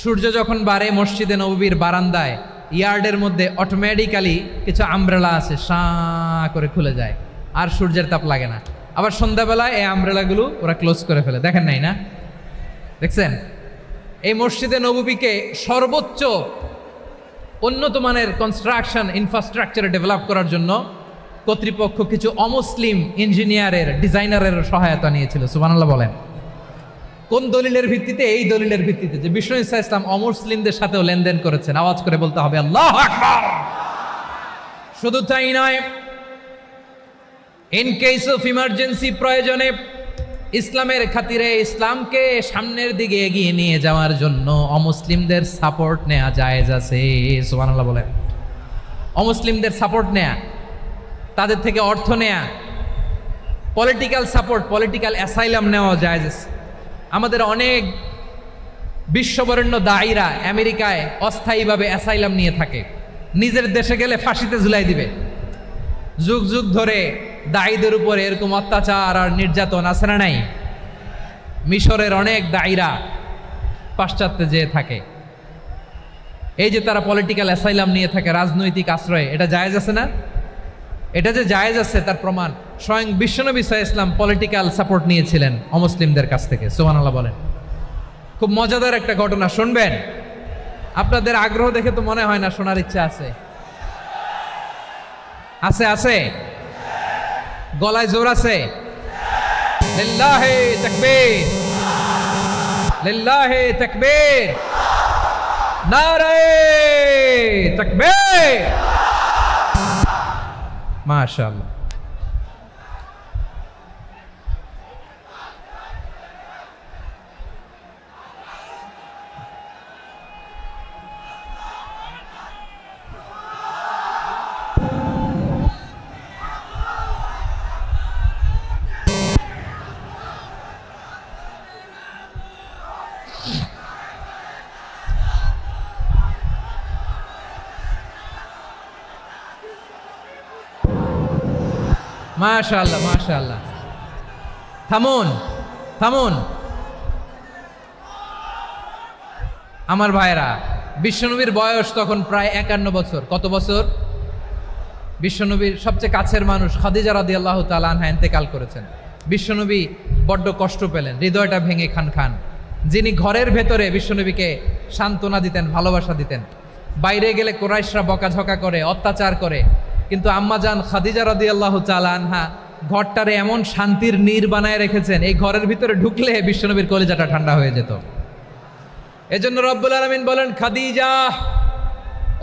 সূর্য যখন বাড়ে মসজিদে নববীর বারান্দায় ইয়ার্ডের মধ্যে অটোমেটিক্যালি কিছু আমব্রেলা আছে, সাঁ করে খুলে যায়, আর সূর্যের তাপ লাগে না। আবার সন্ধ্যাবেলায় এই আমব্রেলাগুলো ওরা ক্লোজ করে ফেলে, দেখেন নাই না? দেখছেন? এই মসজিদে নববীকে সর্বোচ্চ উন্নত মানের কনস্ট্রাকশন ইনফ্রাস্ট্রাকচার ডেভেলপ করার জন্য কর্তৃপক্ষ কিছু অমুসলিম ইঞ্জিনিয়ারের ডিজাইনারের সহায়তা নিয়েছিল। সুবহানাল্লাহ বলেন। কোন দলিলের ভিত্তিতে? এই দলিলের ভিত্তিতে যে বিষ্ণু ঈসা ইসলাম অমুসলিমদের সাথেও লেনদেন করেছেন। আওয়াজ করে বলতে হবে আল্লাহু আকবার। শুধু তাই নয়, ইন কেস অফ ইমার্জেন্সি, প্রয়োজনে ইসলামের খাতিরে ইসলামকে সামনের দিকে এগিয়ে নিয়ে যাওয়ার জন্য অমুসলিমদের সাপোর্ট নেওয়া জায়েজ আছে। সুবহানাল্লাহ বলেন। অমুসলিমদের সাপোর্ট নেয়া, তাদের থেকে অর্থ নেয়া, পলিটিক্যাল সাপোর্ট, পলিটিক্যাল অ্যাসাইলাম নেওয়া জায়েজ আছে। আমাদের অনেক বিশ্ববরেণ্য দায়ীরা আমেরিকায় অস্থায়ীভাবে অ্যাসাইলাম নিয়ে থাকে, নিজের দেশে গেলে ফাঁসিতে ঝুলাই দিবে। যুগ যুগ ধরে দায়ীদের উপরে এরকম অত্যাচার আর নির্যাতন আছে না নাই? মিশরের অনেক দায়ীরা পাশ্চাত্যে যেয়ে থাকে। এই যে তারা পলিটিক্যাল অ্যাসাইলাম নিয়ে থাকে, রাজনৈতিক আশ্রয়, এটা জায়েজ আছে না? এটা যে জায়েজ আছে তার প্রমাণ স্বয়ং বিশ্বনবী সাল্লাল্লাহু আলাইহি ওয়াসাল্লাম পলিটিক্যাল সাপোর্ট নিয়েছিলেন অমুসলিমদের কাছ থেকে। সুবহানাল্লাহ বলেন। খুব মজাদার একটা ঘটনা শুনবেন। আপনাদের আগ্রহ দেখে তো মনে হয় না শোনার ইচ্ছা আছে। আছে আছে, গলায় জোর আছে। লিল্লাহি তাকবীর, লিল্লাহি তাকবীর, নারায়ে তাকবীর। মাশাআল্লাহ। মাশাআল্লাহ মাশাআল্লাহ। থামুন থামুন আমার ভাইরা। বিশ্বনবীর বয়স তখন প্রায় 51 বছর। কত বছর? বিশ্বনবীর সবচেয়ে কাছের মানুষ খাদিজা রাদিয়াল্লাহু তাআলা আনহা ইন্তেকাল করেছেন। বিশ্বনবী বড্ড কষ্ট পেলেন, হৃদয়টা ভেঙে খান খান। যিনি ঘরের ভেতরে বিশ্বনবীকে সান্ত্বনা দিতেন, ভালোবাসা দিতেন, বাইরে গেলে কুরাইশরা বকাঝকা করে, অত্যাচার করে, কিন্তু আম্মাজান খাদিজা রাদিয়াল্লাহু তাআলা আনহা ঘরটারে এমন শান্তির নীড় বানায় রেখেছেন, এই ঘরের ভিতরে ঢুকলে বিশ্বনবীর কলিজাটা ঠান্ডা হয়ে যেত। এজন্য রব্বুল আলামিন বলেন, খাদিজা,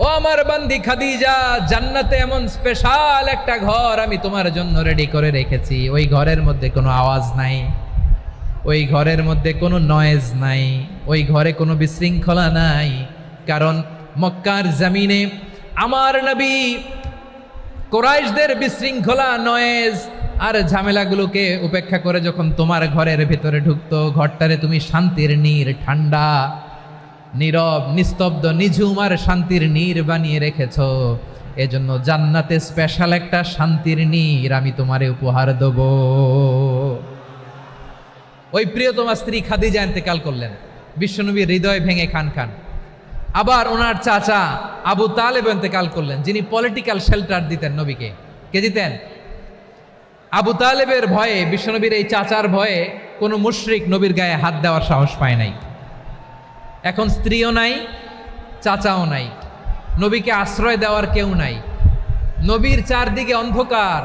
ও আমার বান্দি খাদিজা, জান্নাতে এমন স্পেশাল একটা ঘর আমি তোমার জন্য রেডি করে রেখেছি। ওই ঘরের মধ্যে কোনো আওয়াজ নাই, ওই ঘরের মধ্যে কোনো নয়েজ নাই, ওই ঘরে কোনো বিশৃঙ্খলা নাই। কারণ মক্কার জমিনে আমার নবী কুরাইশদের বিশৃঙ্খলা, নয়েজ আর ঝামেলাগুলোকে উপেক্ষা করে যখন তোমার ঘরের ভেতরে ঢুকতো, ঘরটারে তুমি শান্তির নীড়, ঠান্ডা, নীরব, নিস্তব্ধ, নিঝুম আর শান্তির নীড় বানিয়ে রেখেছ। এজন্য জান্নাতে স্পেশাল একটা শান্তির নীড় আমি তোমারে উপহার দেব। ওই প্রিয়তমা স্ত্রী খাদিজা ইন্তেকাল করলেন, বিশ্বনবীর হৃদয় ভেঙে খান খান। আবার ওনার চাচা আবু তালেব ইন্তেকাল করলেন, যিনি পলিটিক্যাল শেল্টার দিতেন নবীকে। কে দিতেন? আবু তালেবের ভয়ে, বিশ্বনবীর এই চাচার ভয়ে কোনো মুশরিক নবীর গায়ে হাত দেওয়ার সাহস পায় নাই। এখন স্ত্রীও নাই, চাচাও নাই, নবীকে আশ্রয় দেওয়ার কেউ নাই। নবীর চারদিকে অন্ধকার।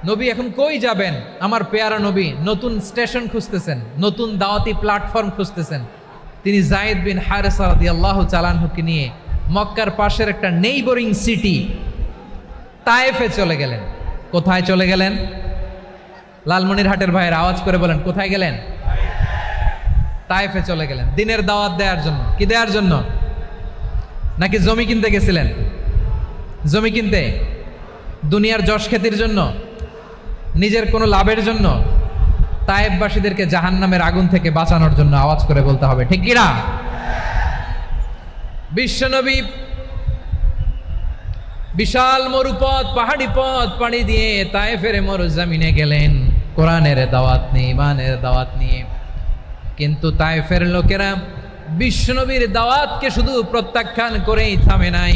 নবী এখন কই যাবেন? আমার পেয়ারা নবী নতুন স্টেশন খুঁজতেছেন, নতুন দাওয়াতি প্ল্যাটফর্ম খুঁজতেছেন। তিনি যায়েদ বিন হারেসা রাদিয়াল্লাহু তাআলা আনহুকে নিয়ে মক্কার পাশের একটা নেইবরিং সিটি তায়েফে চলে গেলেন। কোথায় চলে গেলেন? লালমনিরহাটের ভাইয়ের আওয়াজ করে বলেন, কোথায় গেলেন? তায়েফে চলে গেলেন দিনের দাওয়াত দেওয়ার জন্য। কি দেওয়ার জন্য? নাকি জমি কিনতে গেছিলেন? জমি কিনতে, দুনিয়ার যশ খ্যাতির জন্য, নিজের কোনো লাভের জন্য? তায়েফবাসীদেরকে জাহান্নামের আগুন থেকে বাঁচানোর জন্য। আওয়াজ করে বলতে হবে ঠিক কিনা? বিশ্বনবী বিশাল মরুপথ, পাহাড়ি পথ পাড়ি দিয়ে তায়েফের মরুজমিনে গেলেন কোরআনের দাওয়াত নিয়ে, ইমানের দাওয়াত নিয়ে। কিন্তু তায়েফের লোকেরা বিশ্বনবীর দাওয়াতকে শুধু প্রত্যাখ্যান করেই থামে নাই,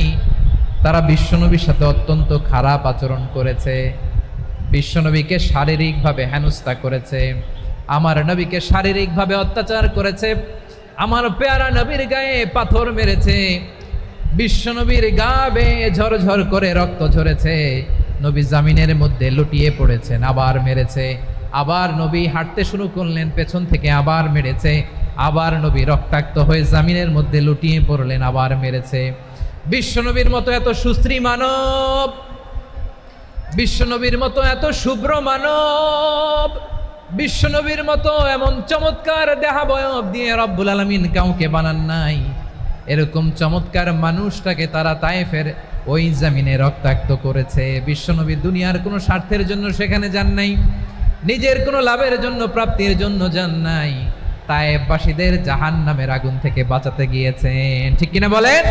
তারা বিশ্বনবীর সাথে অত্যন্ত খারাপ আচরণ করেছে। বিশ্বনবীকে শারীরিকভাবে হেনস্থা করেছে, আমার নবীকে শারীরিকভাবে অত্যাচার করেছে, আমার পেয়ারা নবীর গায়ে পাথর মেরেছে। বিশ্বনবীর গা বেয়ে ঝরঝর করে রক্ত ঝরেছে, নবী জামিনের মধ্যে লুটিয়ে পড়েছেন, আবার মেরেছে, আবার নবী হাঁটতে শুরু করলেন, পেছন থেকে আবার মেরেছে, আবার নবী রক্তাক্ত হয়ে জামিনের মধ্যে লুটিয়ে পড়লেন, আবার মেরেছে। বিশ্বনবীর মতো এত সুশ্রী মানব, বিশ্বনবীর মতো এত শুভ্র মানব, বিশ্বনবীর মতো এমন চমৎকার দেহাবয়ব দিয়ে রব্বুল আলামিন কাউকে বানান নাই। এরকম চমৎকার মানুষটাকে তারা তায়েফের ওই জামিনে রক্তাক্ত করেছে। বিশ্বনবী দুনিয়ার কোনো স্বার্থের জন্য সেখানে যান নাই, নিজের কোনো লাভের জন্য, প্রাপ্তির জন্য যান নাই, তায়েফবাসীদের জাহান্নামের আগুন থেকে বাঁচাতে গিয়েছেন। ঠিক কিনা বলেন?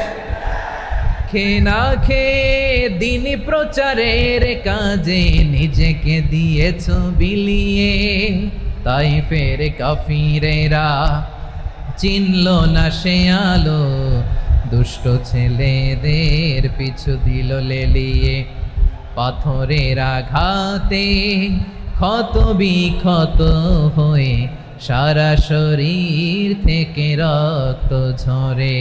খেয়ে না খেয়ে দিন প্রচারের কাজে নিজেকে দিয়েছ বিলিয়ে, তায়েফের কাফিরেরা চিনল না সে আলো, দুষ্ট ছেলেদের পিছু দিল লেলিয়ে, পাথরের আঘাতে ক্ষত বিক্ষত হয়ে সারা শরীর থেকে রক্ত ঝরে।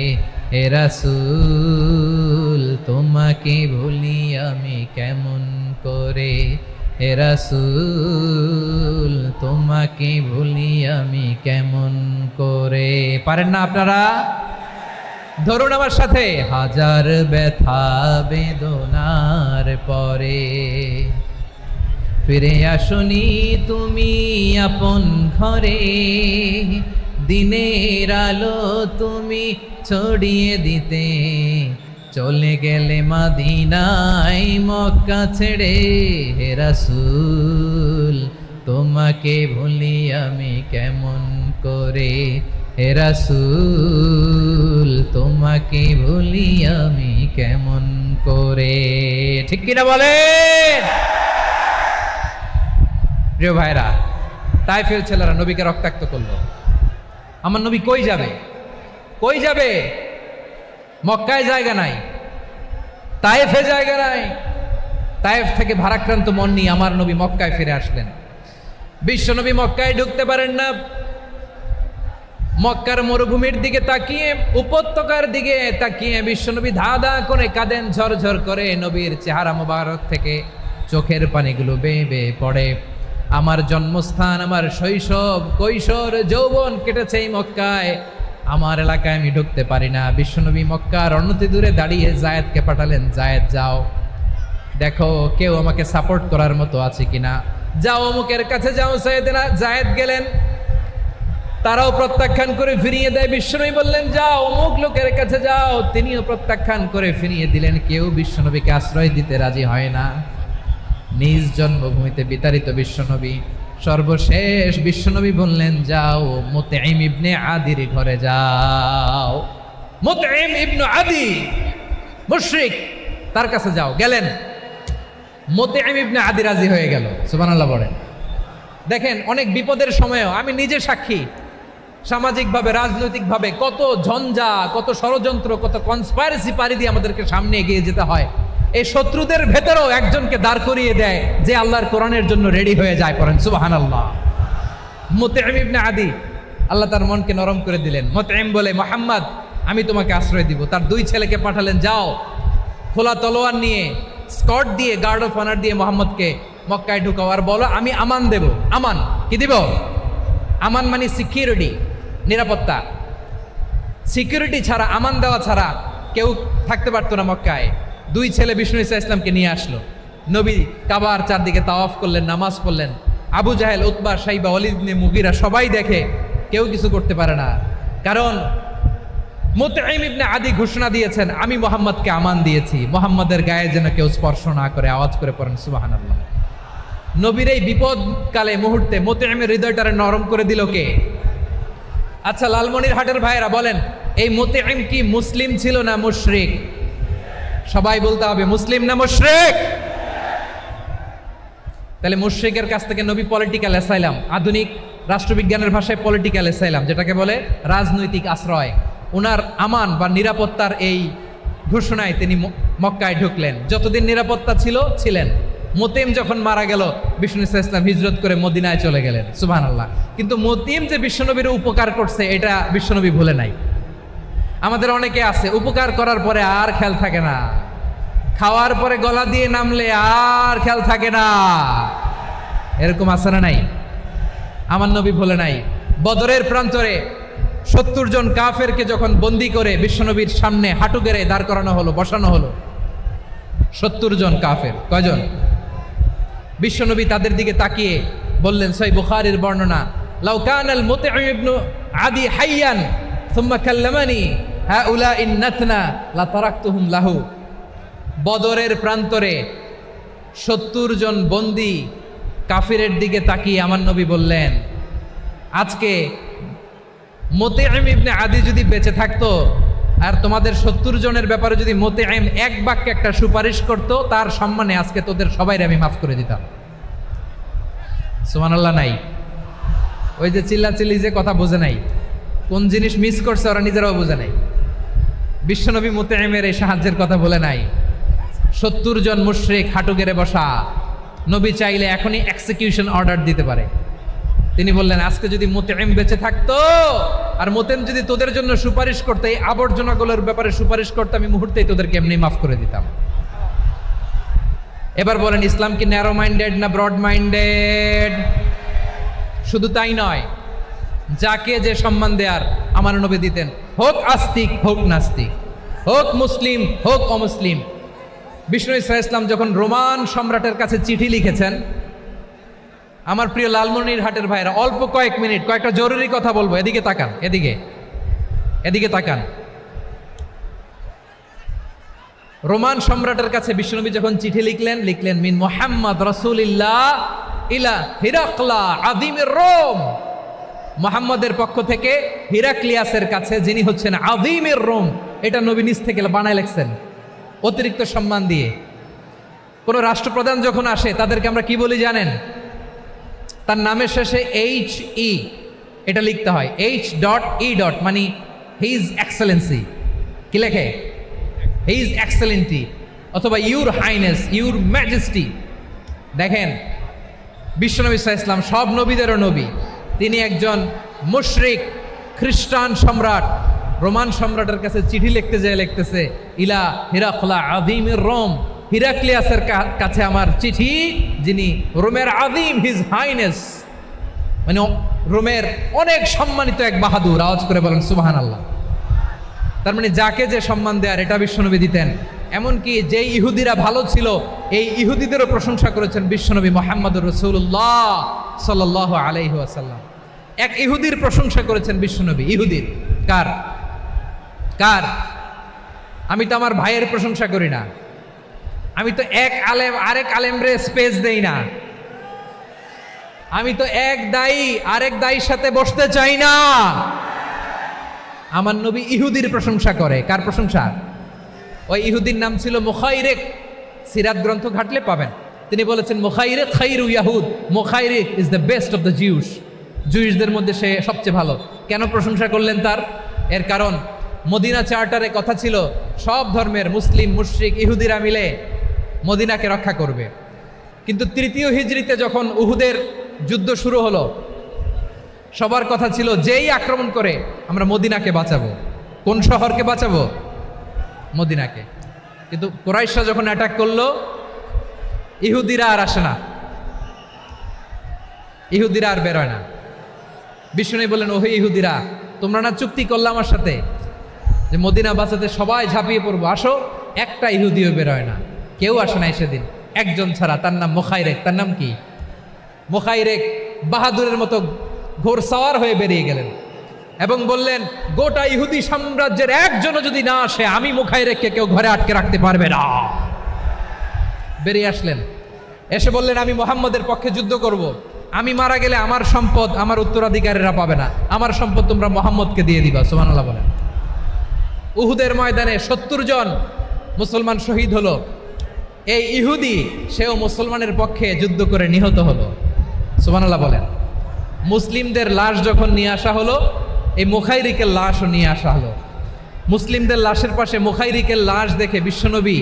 হে রাসূল তোমাকে ভুলি আমি কেমন করে, হে রাসূল তোমাকে ভুলি আমি কেমন করে। পারেন না আপনারা? ধরুন আমার সাথে। হাজার ব্যথা বেদনার পরে ফিরে আসনি তুমি আপন ঘরে, দিনের আলো তুমি ছড়িয়ে দিতে, চলে গেলে মদিনায় মক্কা ছেড়ে। হে রাসূল তোমাকে ভুলি আমি কেমন করে, হে রাসূল তোমাকে ভুলি আমি কেমন করে। ঠিক কিনা বলেন? প্রিয় ভাইরা, তায়েফের ছেলেরা নবীকে রক্তাক্ত করলো। আমার নবী কই যাবে? কই যাবে? মক্কায় জায়গা নাই, তায়েফে জায়গা নাই। তায়েফ থেকে ভারাক্রান্ত মন নিয়ে আমার নবী মক্কায় ফিরে আসলেন। বিশ্ব নবী মক্কায় ঢুকতে পারেন না। মক্কার মরুভূমির দিকে তাকিয়ে, উপত্যকার দিকে তাকিয়ে বিশ্বনবী ধা ধা করে কাঁদেন, ঝরঝর করে। নবীর চেহারা মোবারক থেকে চোখের পানিগুলো বেয়ে বেয়ে পড়ে। আমার জন্মস্থান, আমার শৈশব, কৈশোর, যৌবন কেটেছে এই মক্কায়, আমার এলাকায় আমি ঢুকতে পারি না। বিশ্বনবী মক্কার অনতি দূরে দাঁড়িয়ে জায়েদকে পাঠালেন, জায়েদ যাও দেখো কেউ আমাকে সাপোর্ট করার মতো আছে কিনা, যাও অমুকের কাছে যাও। জায়েদ গেলেন, তারাও প্রত্যাখ্যান করে ফিরিয়ে দেয়। বিশ্বনবী বললেন যাও অমুক লোকের কাছে যাও, তিনিও প্রত্যাখ্যান করে ফিরিয়ে দিলেন। কেউ বিশ্বনবীকে আশ্রয় দিতে রাজি হয় না। নিজ জন্মভূমিতে বিতাড়িত বিশ্বনবী, সর্বশেষ বিশ্বনবী বললেন যাও মুতঈম ইবনে আদির ঘরে যাও। মুতঈম ইবনে আদি মুশরিক, তার কাছে যাও। গেলেন, মুতঈম ইবনে আদি রাজি হয়ে গেল। সুবহানাল্লাহ বলেন। দেখেন, অনেক বিপদের সময়ও আমি নিজে সাক্ষী, সামাজিকভাবে, রাজনৈতিকভাবে কত ঝঞ্ঝা, কত ষড়যন্ত্র, কত কনস্পাইরেসি পাড়ি দিয়ে আমাদেরকে সামনে এগিয়ে যেতে হয়। এই শত্রুদের ভেতরেও একজনকে দাঁড় করিয়ে দেয় যে আল্লাহর কোরআনের জন্য রেডি হয়ে যায়। পড়েন সুবহানাল্লাহ। মুতঈম ইবনে আদি, আল্লাহ তার মনকে নরম করে দিলেন। মুতঈম বলে, মুহাম্মদ আমি তোমাকে আশ্রয় দিব। তার দুই ছেলেকে পাঠালেন, যাও খোলা তলোয়ার নিয়ে, স্কট দিয়ে, গার্ড অফ অনার দিয়ে মোহাম্মদকে মক্কায় ঢুকাও, আর বলো আমি আমান দেব। আমান কি দিব? আমান মানে সিকিউরিটি, নিরাপত্তা। সিকিউরিটি ছাড়া, আমান দেওয়া ছাড়া কেউ থাকতে পারতো না মক্কায়। দুই ছেলে বিষ্ণু ইসা ইসলামকে নিয়ে আসলো। নবী কাবার চারদিকে তাওয়াফ করলেন, নামাজ পড়লেন। আবু জাহেল, উতবা, শাইবা, ওয়ালিদ ইবনে মুগীরা সবাই দেখে, কেউ কিছু করতে পারে না। কারণ মুতঈম ইবনে আদি ঘোষণা দিয়েছেন আমি মুহাম্মদকে আমান দিয়েছি, মুহাম্মদের গায়ে যেন কেউ স্পর্শ না করে। আওয়াজ করে পড়েন সুবহানাল্লাহ। নবীর এই বিপদকালে মুহূর্তে মুতঈমের হৃদয়টারে নরম করে দিল কে? আচ্ছা, লালমনিরহাটের ভাইয়েরা বলেন, এই মুতঈম কি মুসলিম ছিল না মুশরিক? সবাই বলতে হবে মুসলিম না মুশরিক? তাহলে মুশরিকের কাছ থেকে নবী পলিটিক্যাল অ্যাসাইলাম, আধুনিক রাষ্ট্রবিজ্ঞানের ভাষায় পলিটিক্যাল অ্যাসাইলাম, যেটাকে বলে রাজনৈতিক আশ্রয়, ওনার আমান বা নিরাপত্তার এই ঘোষণায় তিনি মক্কায় ঢুকলেন। যতদিন নিরাপত্তা ছিল ছিলেন। মুতঈম যখন মারা গেল, বিষ্ণু ইসা ইসলাম হিজরত করে মদিনায় চলে গেলেন। সুবহানাল্লাহ। কিন্তু মুতঈম যে বিশ্বনবীর উপকার করছে এটা বিশ্বনবী ভুলে নাই। আমাদের অনেকে আছে উপকার করার পরে আর খেয়াল থাকে না, খাওয়ার পরে গলা দিয়ে নামলে আর খেয়াল থাকে না। এরকম আছে না নাই? আমার নবী বলে নাই, বদরের প্রান্তরে 70 জন কাফেরকে যখন বন্দি করে বিশ্বনবীর সামনে হাঁটু গেড়ে দাঁড় করানো হলো, বসানো হলো, 70 জন কাফের। কয়জন? বিশ্বনবী তাদের দিকে তাকিয়ে বললেন, সহিহ বুখারীর বর্ণনা, লাউ কানাল মুতঈম ইবনে আদি হাইয়ান সুম্মা কাল্লামানি হাউলাই নাতনা লা তারাকতুহুম লাহু। বদরের প্রান্তরে 70 জন বন্দি কাফিরের দিকে তাকিয়ে আমার নবী বললেন, আজকে মুতঈম ইবনে আদি যদি বেঁচে থাকতো আর তোমাদের 70 জনের ব্যাপারে যদি মুতঈম এক বাক্যে একটা সুপারিশ করত, তার সম্মানে আজকে তোদের সবাইকে আমি মাফ করে দিতাম। সুবহানাল্লাহ নাই? ওই যে চিল্লাচিল্লি যে কথা বোঝে নাই, কোন জিনিস মিস করছে ওরা নিজেরাও বোঝে নাই। বিশ্বনবী মুতঈমের এই সাহায্যের কথা বলে নাই। 70 জন মুশরিক হাঁটু গেড়ে বসা, নবী চাইলে এখনই এক্সিকিউশন অর্ডার দিতে পারে। তিনি বললেন, আজকে যদি মুতঈম বেঁচে থাকতো আর মুতঈম যদি তোদের জন্য সুপারিশ করতে, এই আবর্জনাগুলোর ব্যাপারে সুপারিশ করতে, আমি মুহূর্তেই তোদেরকে এমনি মাফ করে দিতাম। এবার বলেন, ইসলাম কি ন্যারো মাইন্ডেড না ব্রড মাইন্ডেড? শুধু তাই নয়, যাকে যে সম্মান দেয়ার আমার নবী দিতেন, হোক আস্তিক হোক নাস্তিক, হোক মুসলিম হোক অমুসলিম। বিষ্ণু ইসলাম যখন রোমান সম্রাটের কাছে চিঠি লিখেছেন, আমার প্রিয় লালমনিরহাটের ভাইরা, অল্প কয়েক মিনিট কয়েকটা জরুরি কথা বলবো, এদিকে তাকান, এদিকে তাকান। রোমান সম্রাটের কাছে বিশ্বনবী যখন চিঠি লিখলেন মিন মুহাম্মদ রাসূলিল্লাহ ইলা হিরাকলা আযীমির রোম, মুহাম্মদের পক্ষ থেকে হিরাক্লিয়াসের কাছে, যিনি হচ্ছেন আযীমির রোম। এটা নবী নিজ থেকে বানায় লিখছেন অতিরিক্ত সম্মান দিয়ে। কোনো রাষ্ট্রপ্রধান যখন আসে তাদেরকে আমরা কি বলি জানেন? তার নামের শেষে HE এটা লিখতে হয়, H.E. মানে হিজ এক্সেলেন্সি। কি লেখে? হিজ এক্সেলেন্টি, অথবা ইউর হাইনেস, ইউর ম্যাজেস্টি। দেখেন, বিশ্বনবী সাল্লাল্লাহু আলাইহি ওয়াসাল্লাম সব নবীদেরও নবী, তিনি একজন মুশরিক খ্রিস্টান সম্রাট রোমান সম্রাটের কাছে চিঠি লিখতে যেয়ে লিখতেছে, ইলা হিরাকলা আযীমির রোম, হিরাক্লিয়াসের কাছে আমার চিঠি, যিনি রোমের আযীম, হিজ হাইনেস, মানে রোমের অনেক সম্মানিত এক বাহাদুর। আওয়াজ করে বলেন সুবহানাল্লাহ। তার মানে যাকে যে সম্মান দেয়ার এটা বিশ্বনবী দিতেন। এমনকি যে ইহুদিরা ভালো ছিল, এই ইহুদিদেরও প্রশংসা করেছেন বিশ্বনবী মুহাম্মদুর রাসূলুল্লাহ সাল্লাল্লাহু আলাইহি ওয়াসাল্লাম। এক ইহুদির প্রশংসা করেছেন বিশ্বনবী। ইহুদির কার? আমি তো আমার ভাইয়ের প্রশংসা করি না, আমি তো এক আলেম আরেক আলেমরে স্পেস দেই না, আমি তো এক দায়ী আরেক দায়ীর সাথে বসতে চাই না। আমার নবী ইহুদির প্রশংসা করে। কার প্রশংসা? ওই ইহুদির নাম ছিল মুখাইরিক। সিরাত গ্রন্থ ঘাটলে পাবেন। তিনি বলেছেন, মুখাইরিক খাইরু ইয়াহুদ, Mukhairiq is the best of the Jews. জুইশদের মধ্যে সে সবচেয়ে ভালো। কেন প্রশংসা করলেন তার? এর কারণ মদিনা চার্টারে কথা ছিল, সব ধর্মের মুসলিম মুশরিক ইহুদিরা মিলে মদিনাকে রক্ষা করবে। কিন্তু 3য় হিজরিতে যখন উহুদের যুদ্ধ শুরু হলো, সবার কথা ছিল যেই আক্রমণ করে আমরা মদিনাকে বাঁচাবো। কোন শহরকে বাঁচাবো? মদিনাকে। কিন্তু কুরাইশরা যখন অ্যাটাক করলো, ইহুদিরা আর আসে না, ইহুদিরা আর বেরোয় না। বিষ্ণু বললেন, ওহে ইহুদিরা, তোমরা না চুক্তি করলে আমার সাথে যে মদিনা বাঁচাতে সবাই ঝাঁপিয়ে পড়বো, আসো। একটা ইহুদিও বেরোয় না, কেউ আসে নাই সেদিন, একজন ছাড়া। তার নাম মুখাইরেক। তার নাম কি? মুখাইরেক বাহাদুরের মতো ঘোড়সাওয়ার হয়ে বেরিয়ে গেলেন এবং বললেন, গোটা ইহুদি সাম্রাজ্যের একজনও যদি না আসে, আমি মুখাইরেককে কেউ ঘরে আটকে রাখতে পারবে না। বেরিয়ে আসলেন, এসে বললেন, আমি মুহাম্মদের পক্ষে যুদ্ধ করব। আমি মারা গেলে আমার সম্পদ আমার উত্তরাধিকারীরা পাবে না, আমার সম্পদ তোমরা মুহাম্মদকে দিয়ে দিবা। সুবহানাল্লাহ বলেন। উহুদের ময়দানে 70 জন মুসলমান শহীদ হলো। এই ইহুদি, সেও মুসলমানের পক্ষে যুদ্ধ করে নিহত হলো। সুবহানাল্লাহ বলেন। মুসলিমদের লাশ যখন নিয়ে আসা হলো, এই মুখাইরিকের লাশও নিয়ে আসা হলো। মুসলিমদের লাশের পাশে মুখাইরিকের লাশ দেখে বিশ্বনবী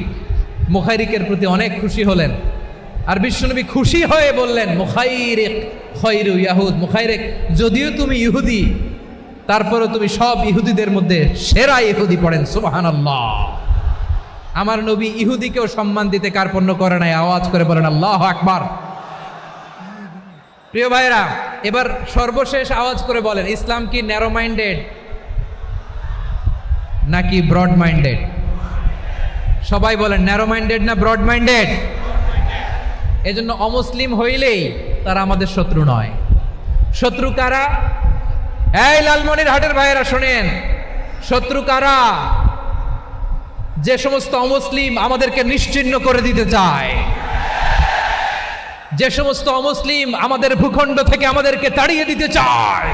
মুখাইরিকের প্রতি অনেক খুশি হলেন। আর বিশ্বনবী খুশি হয়ে বললেন, মুখাইরিক খৈরু ইয়াহুদ। মুখাইরিক, যদিও তুমি ইহুদি, তারপরে তুমি সব ইহুদিদের মধ্যে সেরা ইহুদি পড়েন সুবহানাল্লাহ। আমার নবী ইহুদিকেও সম্মান দিতে কার্পণ্য করে নাই, আওয়াজ করে বলেন আল্লাহু আকবার। প্রিয় ভাইরা, এবার সর্বশেষ আওয়াজ করে বলেন, ইসলাম কি ন্যারো মাইন্ডেড নাকি ব্রড মাইন্ডেড? সবাই বলেন ন্যারো মাইন্ডেড না ব্রড মাইন্ডেড? এজন্য অমুসলিম হইলেই তারা আমাদের শত্রু নয়। শত্রু কারা? এই লালমনিরহাটের ভাইয়েরা শোনেন, শত্রু কারা? যে সমস্ত অমুসলিম আমাদেরকে নিশ্চিহ্ন করে দিতে চায়, যে সমস্ত অমুসলিম আমাদের ভূখণ্ড থেকে আমাদেরকে তাড়িয়ে দিতে চায়,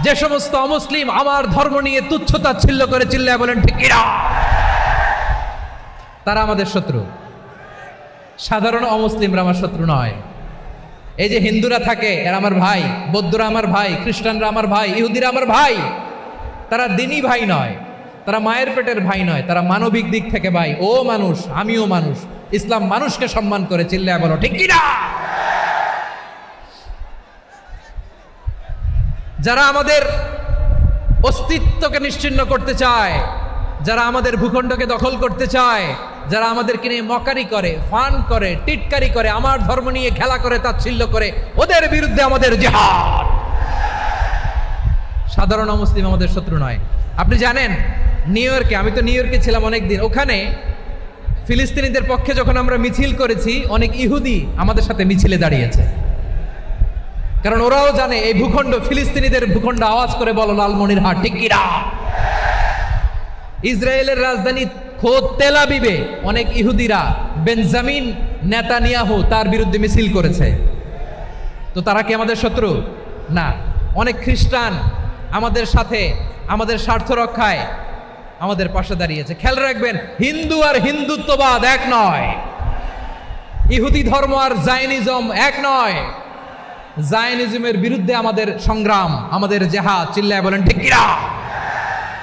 যে সমস্ত অমুসলিম আমার ধর্ম নিয়ে তুচ্ছতাচ্ছিল্য করে চিল্লায় বলেন ঠিক কিনা, তারা আমাদের শত্রু। সাধারণ অমুসলিমরা আমার শত্রু নয়। এই যে হিন্দুরা থাকে এরা আমার ভাই, বৌদ্ধরা আমার ভাই, খ্রিস্টানরা আমার ভাই, ইহুদিরা আমার ভাই। তারা দিনই ভাই নয়, তারা মায়ের পেটের ভাই নয়, তারা মানবিক দিক থেকে ভাই। ও মানুষ, আমিও মানুষ। ইসলাম মানুষকে সম্মান করে, চিল্লায় বলো ঠিক কিনা। যারা আমাদের অস্তিত্বকে নিশ্চিহ্ন করতে চায়, যারা আমাদের ভূখণ্ডকে দখল করতে চায়, যারা আমাদেরকে নিয়ে মকারি করে, ফান করে, টিটকারি করে, আমার ধর্ম নিয়ে খেলা করে, তাচ্ছিল্য করে, ওদের বিরুদ্ধে আমাদের জিহাদ। সাধারণ মুসলিম আমাদের শত্রু নয়। আপনি জানেন নিউ ইয়র্কে, আমি তো নিউ ইয়র্কে ছিলাম অনেকদিন, ওখানে ফিলিস্তিনিদের পক্ষে যখন আমরা মিছিল করেছি, অনেক ইহুদি আমাদের সাথে মিছিলে দাঁড়িয়েছে। কারণ ওরাও জানে এই ভূখণ্ড ফিলিস্তিনিদের ভূখণ্ড। আওয়াজ করে বলো লালমনিরহাট ঠিক কিনা। ইসরায়েলের রাজধানী খোদ তেল আবিবে অনেক ইহুদিরা বেঞ্জামিন নেতানিয়াহু তার বিরুদ্ধে মিছিল করেছে। তো তারা কি আমাদের শত্রু? না। অনেক খ্রিস্টান আমাদের সাথে আমাদের স্বার্থ রক্ষায় আমাদের পাশে দাঁড়িয়েছে। খেয়াল রাখবেন, হিন্দু আর হিন্দুত্ববাদ এক নয়, ইহুদি ধর্ম আর জায়নিজম এক নয়। জায়নিজমের বিরুদ্ধে আমাদের সংগ্রাম, আমাদের জেহাদ, চিল্লায় বলেন ঠিক কিনা।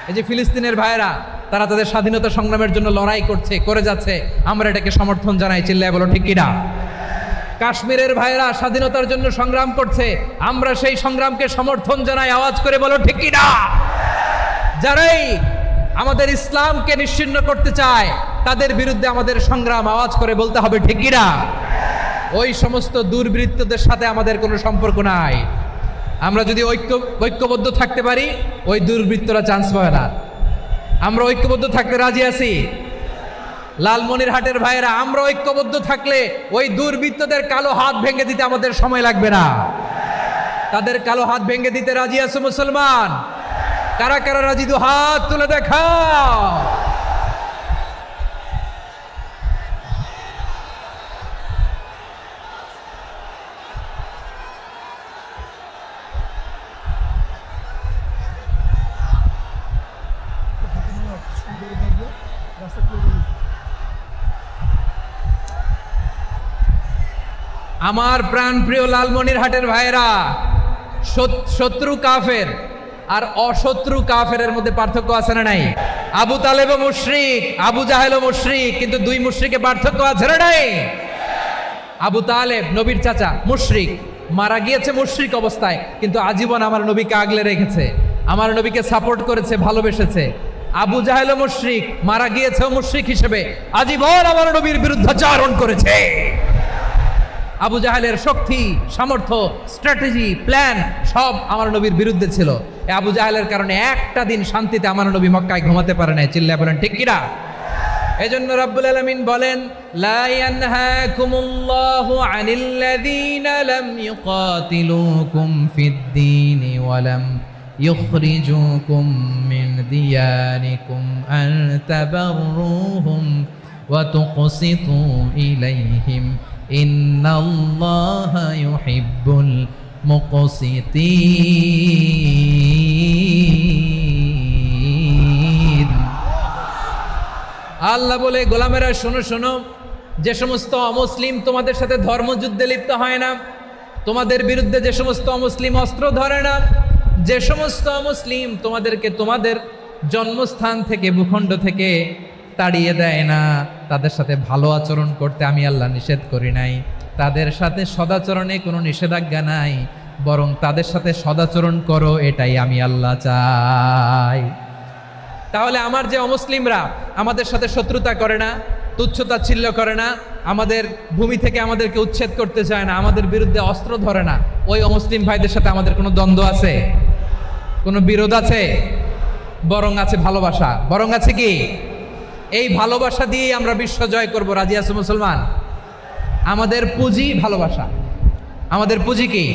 এই যে ফিলিস্তিনের ভাইয়েরা, তারা তাদের স্বাধীনতা সংগ্রামের জন্য লড়াই করছে, করে যাচ্ছে, আমরা এটাকে সমর্থন জানাই, চিল্লায় বলো ঠিক কিনা। কাশ্মীরের ভাইয়েরা স্বাধীনতার জন্য সংগ্রাম করছে, আমরা সেই সংগ্রামকে সমর্থন জানাই, আওয়াজ করে বলো ঠিক কিনা। যারাই আমাদের ইসলামকে নিশ্চিহ্ন করতে চায় তাদের বিরুদ্ধে আমাদের সংগ্রাম, আওয়াজ করে বলতে হবে ঠিক কিনা। ওই সমস্ত দুর্বৃত্তদের সাথে আমাদের কোনো সম্পর্ক নাই। আমরা যদি ঐক্যবদ্ধ থাকতে পারি, ওই দুর্বৃত্তরা চান্স পাবে না। আমরা ঐক্যবদ্ধ থাকতে রাজি আছি। লালমনিরহাটের ভাইয়েরা, আমরা ঐক্যবদ্ধ থাকলে ওই দুর্বৃত্তদের কালো হাত ভেঙে দিতে আমাদের সময় লাগবে না। তাদের কালো হাত ভেঙে দিতে রাজি আছে মুসলমান? কারা কারা রাজি? দু হাত তুলে দেখাও। আমার প্রাণ প্রিয় লালমনিরহাটের ভাইয়েরা, শত্রু কাফের আর অশত্রু কাফেরের মধ্যে পার্থক্য আছে না নাই? আবু তালেবও মুশরিক, আবু জাহেলও মুশরিক, কিন্তু দুই মুশরিকে পার্থক্য আছে না নাই? আবু তালেব নবীর চাচা, মুশরিক, মারা গিয়েছে মুশরিক অবস্থায়, কিন্তু আজীবন আমার নবীকে আগলে রেখেছে, আমার নবীকে সাপোর্ট করেছে, ভালোবেসেছে। আবু জাহেলও মুশরিক, মারা গিয়েছেও মুশরিক হিসেবে, আজীবন আমার নবীর বিরুদ্ধাচরণ করেছে। আবু জাহেলের শক্তি, সামর্থ্য, স্ট্র্যাটেজি, প্ল্যান সব আমার নবীর বিরুদ্ধে ছিল। এই আবু জাহেলের কারণে একটা দিন শান্তিতে আমার নবী মক্কায় ঘুমাতে পারে নাই, চিল্লায় বলেন ঠিক কিনা। এজন্য রব্বুল আলামিন বলেন, লা ইয়ানহাকুমুল্লাহু আনিল্লাযীনা লাম ইউকাতিলুকুম ফিদ-দীনি ওয়া লাম ইখরিজুকুম মিন দিয়ারিকুম আন তাবাররুহুম ওয়া তুকসিতু ইলাইহিম ইন্নাল্লাহা ইউহিব্বুল মুকসিতিন। আল্লাহ বলে, গোলামেরা শোনো শোনো, যে সমস্ত অমুসলিম তোমাদের সাথে ধর্মযুদ্ধে লিপ্ত হয় না, তোমাদের বিরুদ্ধে যে সমস্ত অমুসলিম অস্ত্র ধরে না, যে সমস্ত অমুসলিম তোমাদেরকে তোমাদের জন্মস্থান থেকে, ভূখণ্ড থেকে তাড়িয়ে দেয় না, তাদের সাথে ভালো আচরণ করতে আমি আল্লাহ নিষেধ করি নাই, তাদের সাথে সদাচরণে কোনো নিষেধাজ্ঞা নাই। বরং তাদের সাথে সদাচরণ করো, এটাই আমি আল্লাহ চাই। তাহলে আমার যে অমুসলিমরা আমাদের সাথে শত্রুতা করে না, তুচ্ছতাচ্ছিল্য করে না, আমাদের ভূমি থেকে আমাদেরকে উচ্ছেদ করতে চায় না, আমাদের বিরুদ্ধে অস্ত্র ধরে না, ওই অমুসলিম ভাইদের সাথে আমাদের কোনো দ্বন্দ্ব আছে? কোনো বিরোধ আছে? বরং আছে ভালোবাসা। বরং আছে কি? এই ভালোবাসা দিয়েই আমরা বিশ্ব জয় করব। রাজি আছো মুসলমান? আমাদের পুঁজি ভালোবাসা। আমাদের পুঁজি কি?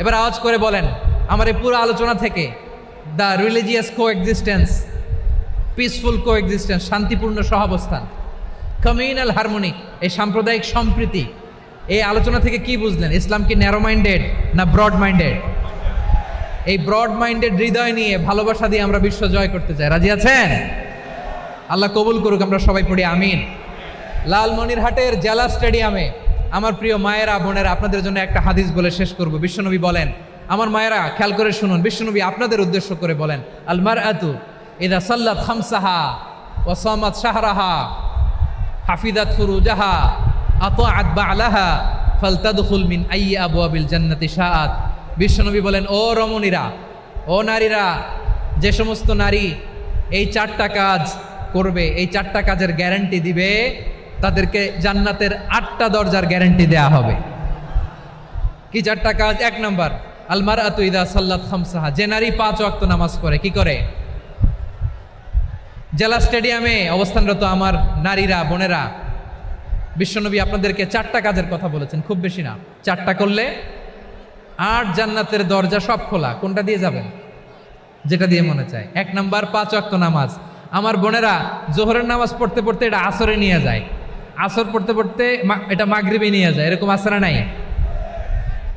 এবার আওয়াজ করে বলেন আমার এই পুরো আলোচনা থেকে, the religious coexistence, peaceful coexistence, শান্তিপূর্ণ সহাবস্থান, কমিউনাল হারমোনি, এই সাম্প্রদায়িক সম্প্রীতি, এই আলোচনা থেকে কি বুঝলেন? ইসলাম কি ন্যারো মাইন্ডেড না ব্রড মাইন্ডেড? এই ব্রড মাইন্ডেড হৃদয় নিয়ে ভালোবাসা দিয়ে আমরা বিশ্ব জয় করতে চাই। রাজি আছেন? আল্লাহ কবুল করুক, আমরা সবাই পড়ি আমিন। লালমনিরহাটের জেলা স্টেডিয়ামে আমার প্রিয় মায়েরা বোনেরা, আপনাদের জন্য একটা হাদিস বলে শেষ করব। বিশ্বনবী বলেন, আমার মায়েরা খেয়াল করে শুনুন, বিশ্বনবী আপনাদের উদ্দেশ্য করে বলেন, আল মারআতু ইযা সাল্লাত খামসাহা ওয়া সামাত শাহরাহা হাফিজাত ফুরুজাহা আতাআত বা'লাহা ফালতাদখুল মিন আইয়ি আবওয়াবিল জান্নাতি শাআত। বিশ্বনবী বলেন, ও রমণীরা, ও নারীরা, যে সমস্ত নারী এই 4টা কাজ করবে, এই 4টা কাজের গ্যারান্টি দিবে, তাদেরকে জান্নাতের 8টা দরজার গ্যারান্টি দেয়া হবে। কি 4টা কাজ? 1 নম্বর, আল মারআতু ইযা সাল্লাত খামসাহা, যে নারী 5 ওয়াক্ত নামাজ পড়ে। কি করে? জেলা স্টেডিয়ামে অবস্থানরত আমার নারীরা বোনেরা, বিশ্বনবী আপনাদেরকে 4টা কাজের কথা বলেছেন, খুব বেশি না। 4টা করলে 8 জান্নাতের দরজা সব খোলা। কোনটা দিয়ে যাবেন? যেটা দিয়ে মনে চায়। 1 নাম্বার 5 ওয়াক্ত নামাজ। আমার বোনেরা জোহরের নামাজ পড়তে পড়তে এটা আসরে নিয়ে যায়, আসর পড়তে পড়তে এটা মাগরিবে নিয়ে যায়। এরকম আসরা নাই?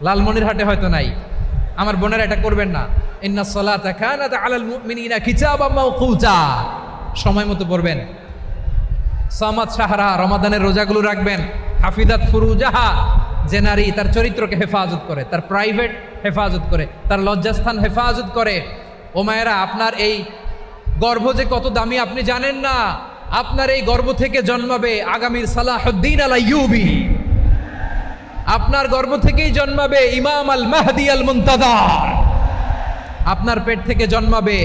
লালমনিরহাটে হয়তো নাই। আমার বোনেরা এটা করবেন না। ইন্নাস সালাতা কানাত আলাল মুমিনিনা কিতাবাম মাওকুতা, সময় মতো পড়বেন। সামাত শাহরা, রমাদানের রোজাগুলো রাখবেন। হাফিজাত ফুরুজাহা, যে নারী তার চরিত্রকে হেফাজত করে, তার প্রাইভেট হেফাজত করে, তার লজ্জাস্থান হেফাজত করে। ও মায়েরা, আপনার এই গর্ভ যে কত দামি আপনি জানেন না। আপনার এই গর্ভ থেকে জন্মাবে আগামীর সালাহুদ্দিন আল আইয়ুবী। আপনার গর্ভ থেকেই জন্মাবে ইমাম আল মাহদি আল মুনতাজার। আপনার পেট থেকে জন্মাবে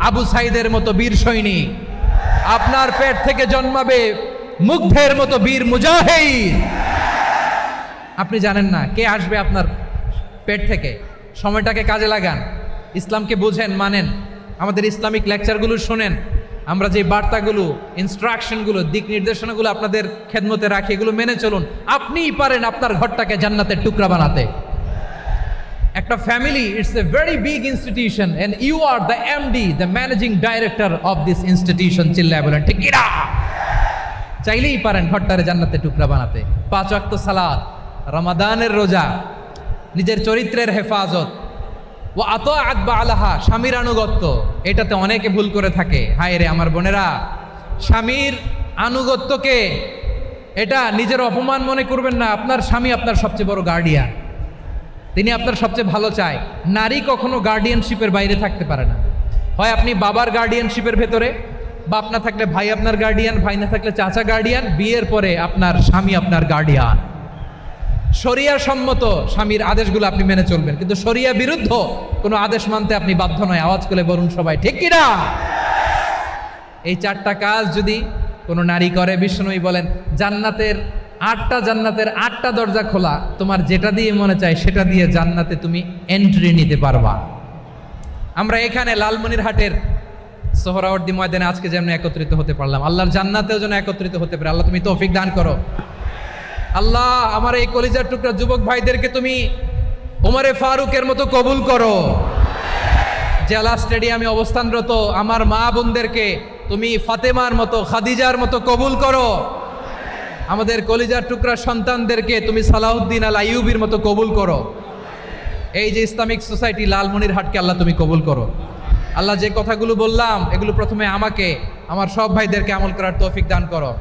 আবু সাইদের মতো বীর সৈনিক। আপনার পেট থেকে জন্মাবে মুগ্ধের মতো বীর মুজাহিদ। আপনি জানেন না কে আসবে আপনার পেট থেকে। সময়টাকে কাজে লাগান, ইসলামকে বুঝেন, মানেন, আমাদের ইসলামিক লেকচারগুলো শোনেন। আমরা যে বার্তাগুলো, ইনস্ট্রাকশনগুলো, দিক নির্দেশনাগুলো আপনাদের খেদমতে রাখি, এগুলো মেনে চলুন। আপনিই পারেন আপনার ঘরটাকে জান্নাতের টুকরা বানাতে। একটা family, it's a very big institution and you are the MD, the managing director of this institution. চিল্লায় বলেন ঠিক কিনা? চাইলেই পারেন ঘরটারে জান্নাতের টুকরা বানাতে। 5 ওয়াক্ত সালাত, রমাদানের রোজা, নিজের চরিত্রের হেফাজত, ও আতাআত বা'লাহা, স্বামীর আনুগত্য। এটাতে অনেকে ভুল করে থাকে। হায় রে আমার বোনেরা, স্বামীর আনুগত্যকে এটা নিজের অপমান মনে করবেন না। আপনার স্বামী আপনার সবচেয়ে বড় গার্ডিয়ান, তিনি আপনার সবচেয়ে ভালো চায়। নারী কখনো গার্ডিয়ানশিপের বাইরে থাকতে পারে না। হয় আপনি বাবার গার্ডিয়ানশিপের ভেতরে, বাপ না থাকলে ভাই আপনার গার্ডিয়ান, ভাই না থাকলে চাচা গার্ডিয়ান, বিয়ের পরে আপনার স্বামী আপনার গার্ডিয়ান। শরিয়া সম্মত স্বামীর আদেশগুলো আপনি মেনে চলবেন, কিন্তু শরিয়া বিরুদ্ধ কোনো আদেশ মানতে আপনি বাধ্য নয়। আওয়াজ করে বলুন সবাই ঠিক কিনা? এই 4টা কাজ যদি কোনো নারী করে, বিশ্বনবী বলেন জান্নাতের 8টা দরজা খোলা। তোমার যেটা দিয়ে মনে চায় সেটা দিয়ে জান্নাতে তুমি এন্ট্রি নিতে পারবা। আমরা এখানে লালমনিরহাটের সোহরাওয়ার্দী ময়দানে আজকে যেমন একত্রিত হতে পারলাম, আল্লাহর জান্নাতেও যেন একত্রিত হতে পারে। আল্লাহ তুমি তৌফিক দান করো। আল্লাহ আমার এই কলিজার টুকরা যুবক ভাইদেরকে তুমি ওমরে ফারুকের মতো কবুল করো। জেলা স্টেডিয়ামে অবস্থানরত আমার মা বোনদেরকে তুমি ফাতেমার মতো, খাদিজার মতো কবুল করো। আমাদের কলিজার টুকরা সন্তানদেরকে তুমি সালাহুদ্দিন আল আইয়ুবীর মতো কবুল করো। এই যে ইসলামিক সোসাইটি লালমনিরহাটকে আল্লাহ তুমি কবুল করো। আল্লাহ যে কথাগুলো বললাম এগুলো প্রথমে আমাকে, আমার সব ভাইদেরকে আমল করার তৌফিক দান করো।